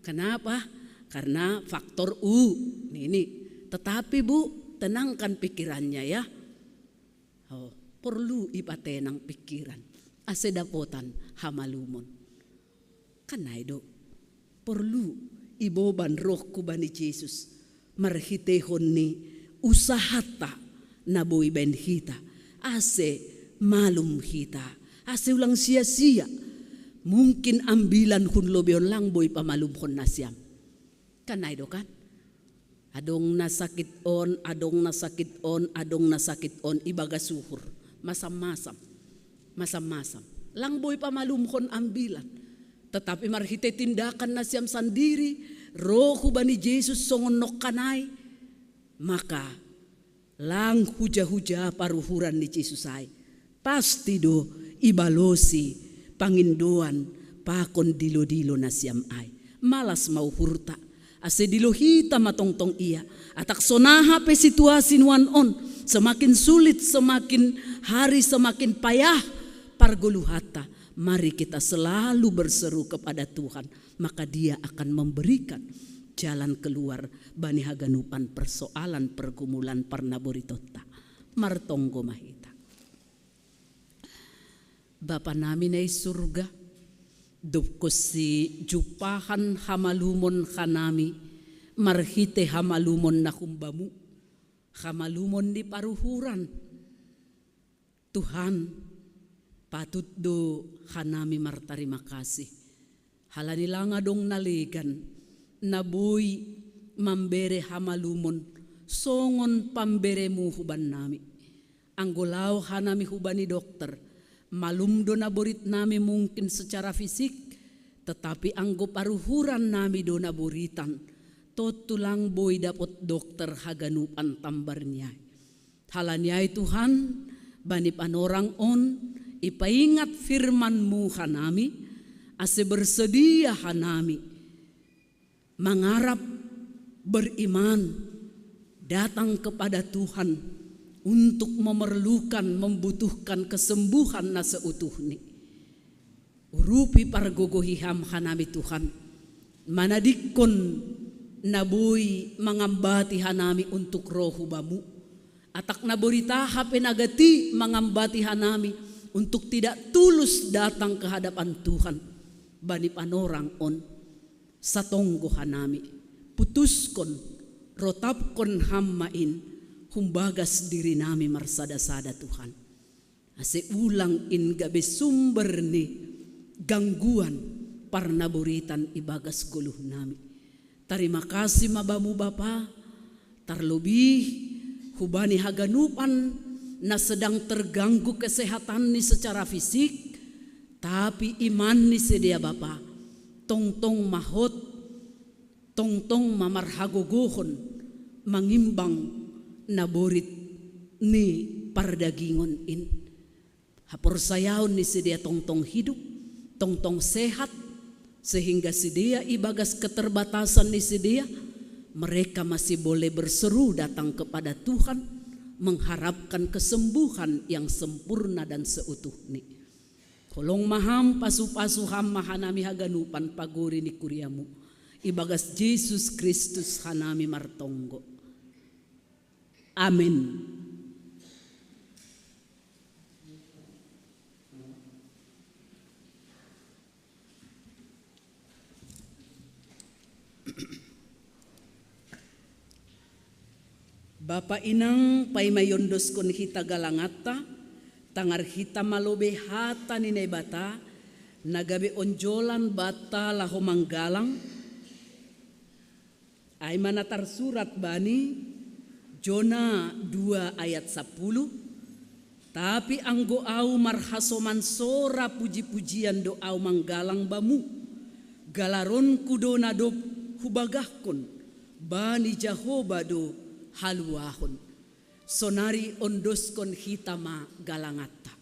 Speaker 5: Kenapa? Karena faktor U. Ini. Tetapi bu, tenangkan pikirannya ya. Oh, perlu ipatenang pikiran. Asedapotan hamalumon. Kanaido perlu iboban rohku bani Yesus marhitehon ni usahata na boy ben hita ase malum hita ase ulang sia-sia mungkin ambilan hun lobeon lang boy pamalum hon nasyam. Kanaido kan adong nasakit on adong nasakit on ibaga suhur masam-masam lang boy pamalum hon ambilan. Tetapi marhite tindakan nasyam sandiri rohu bani Yesus songon nok kanai maka lang huja-huja paruhuran ni Yesus ay pasti do ibalosi pangindoan pakon dilo-dilo nasyam ay malas mau hurta ase dilo hita matongtong iya atak sonaha pe situasi nuan on semakin sulit semakin hari semakin payah pargoluhata. Mari kita selalu berseru kepada Tuhan, maka Dia akan memberikan jalan keluar bani haganupan persoalan pergumulan parnaboritota. Martonggo mahita. Bapa namin ay surga, dupko si jupahan hamalumon kanami, marhite hamalumon na kumbamu, hamalumon di paruhuran. Tuhan, patut do hanami martarima kasih. Halanila nga dong naligan, nabuy mambere hamalumon, songon pambere mu huban nami. Anggolaw hanami hubani dokter, malumdo na borit nami mungkin secara fisik, Tetapi anggo paruhuran nami dona buritan, totulang boy dapot dokter haganupan tambarnya. Halanyai Tuhan, bani panorang on, ipaingat firman-Mu hanami, ase bersedia hanami, mangarap beriman, datang kepada Tuhan untuk memerlukan, membutuhkan kesembuhan na seutuhni. Urupi pargogohiham hanami Tuhan, manadikon naboy mangambati hanami untuk rohu bamu, atak naboritaha penagati mangambati hanami untuk tidak tulus datang ke hadapan Tuhan. Bani panorang on, satonggo hanami, putuskon, rotapkon hammain, humbagas diri nami marsada-sada Tuhan. Ase ulang in gabe sumber ni gangguan parnaburitan ibagas guluh nami. Terima kasih mabamu Bapa, terlebih hubani haganupan na sedang terganggu kesehatan ni secara fisik, tapi iman ni sedia Bapa, tong-tong mahot, tong-tong mamarhagogohon, mangimbang naborit ni pardagingon in. Hapor sayaon ni sedia tong-tong hidup, tong-tong sehat, sehingga si dia ibagas keterbatasan di si dia, mereka masih boleh berseru datang kepada Tuhan, mengharapkan kesembuhan yang sempurna dan seutuhni. Kolong maham pasu-pasu ham mahanami haganupan paguri ni kuriamu, ibagas Yesus Kristus hanami martonggo. Amin. Bapa inang pay mayondos kon hita galangata, tangar hita malobe hata ni bata, nagabe onjolan bata laho manggalang, ay manatar surat bani, Jona 2 ayat 10, tapi anggo au marhasoman sora puji-pujian doau manggalang bamu, galaron kudona do hubagahkon, bani Jehovah do haluahon, sonari ondoskon hitama galangata.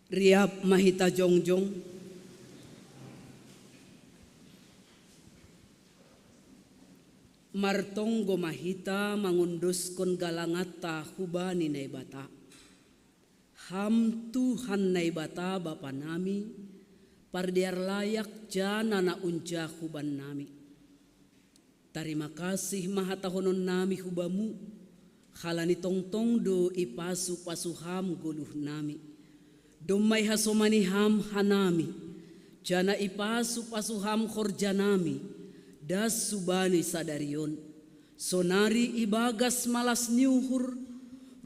Speaker 5: Riap mahita jongjong, martonggo mahita mangunduskon galangata hubani nai bata. Ham Tuhan nai bata Bapa nami, pardiar layak jana na unja huban nami. Terima kasih mahatahonon nami hubamu, halani tongtong do ipasu pasuham guluh nami. Domai hasomani ham hanami, jana ipasu pasuham khorjanami, das subani sadarion. Sonari ibagas malas niuhur,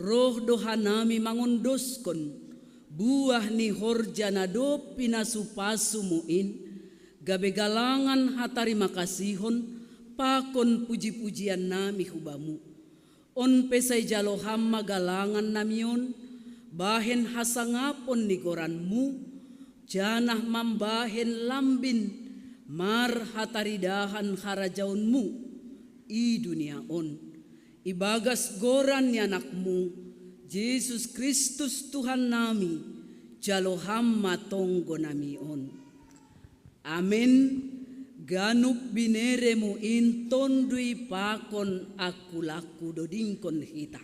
Speaker 5: roh dohanami mangundoskon, buah ni horjana do pinasupasu muin, gabe galangan hatari makasihon, pakon puji-pujian nami hubamu. On pesai jaloham magalangan namion, bahen hasangapon ni goranmu, janah mambahen lambin, mar hataridahan harajaunmu, i dunia on. Ibagas goran ni anakmu, Yesus Kristus Tuhan nami, jaloham matonggo nami on. Amin. Ganup bineremu in tondui pakon aku laku dodingkon hita.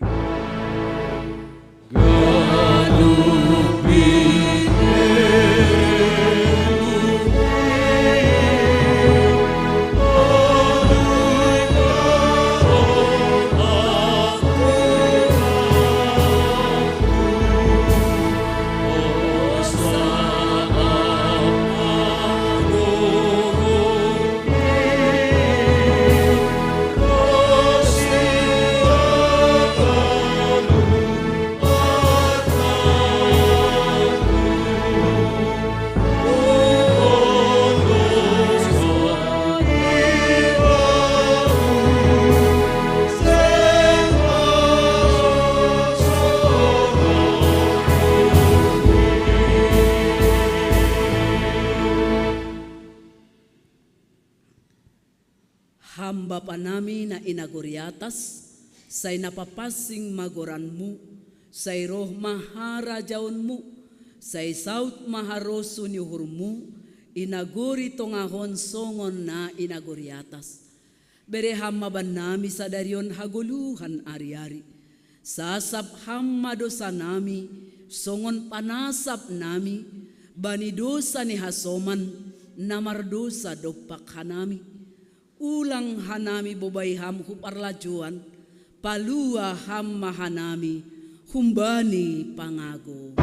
Speaker 5: Hamba panami na inaguriatas, say napapasing magoranmu, say roh maharajaunmu, say saut maharoso niyuhurmu, inaguri tongahon songon na inaguri atas. Bere hamma ban nami sadarion haguluhan ari-ari. Sasap hamma dosa nami, songon panasap nami, bani dosa ni hasoman, namar dosa dopak hanami. Ulang hanami bobay ham huparlajuan, palua hamma hanami, humbani pangago.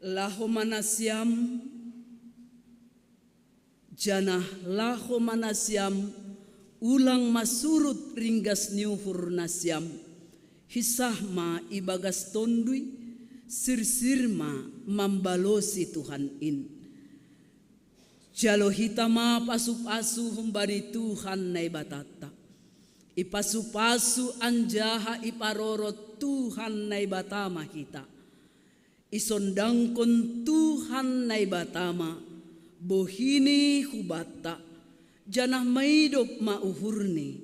Speaker 5: Laho manasyam, janah laho manasyam, ulang masurut ringgas niuhur nasyam, hisahma ibagas tondui, sirsirma mambalosi Tuhan in. Jalo hitama pasu-pasu humbani Tuhan nai batata, ipasu-pasu anjaha iparorot Tuhan nai batama hita. Isondangkon Tuhan nai batama, bohini hubata, janah maidop mauhurni,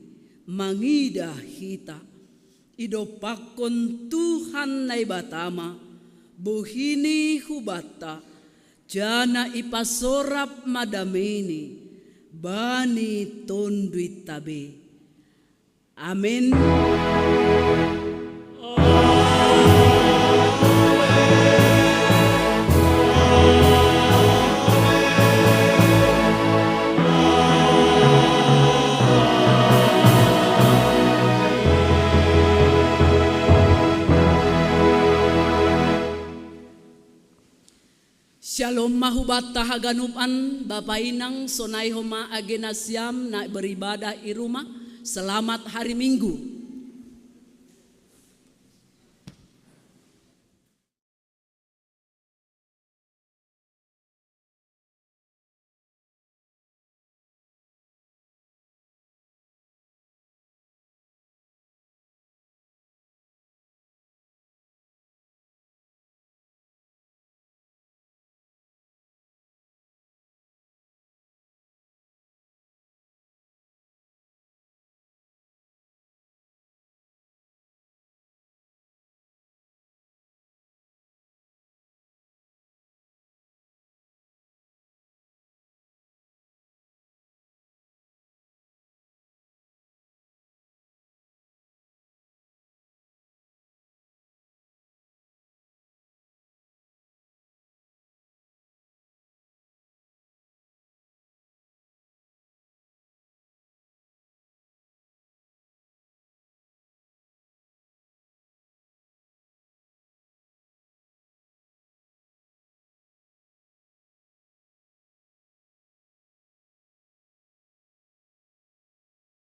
Speaker 5: mangida hita. Idopakon Tuhan nai batama, bohini hubata, jana ipasorap madameni, bani tonduit tabe. Amin. Shalom mahubat tahaganupan Bapak Inang sonai homa agenasyam na beribadah i rumah. Selamat hari Minggu.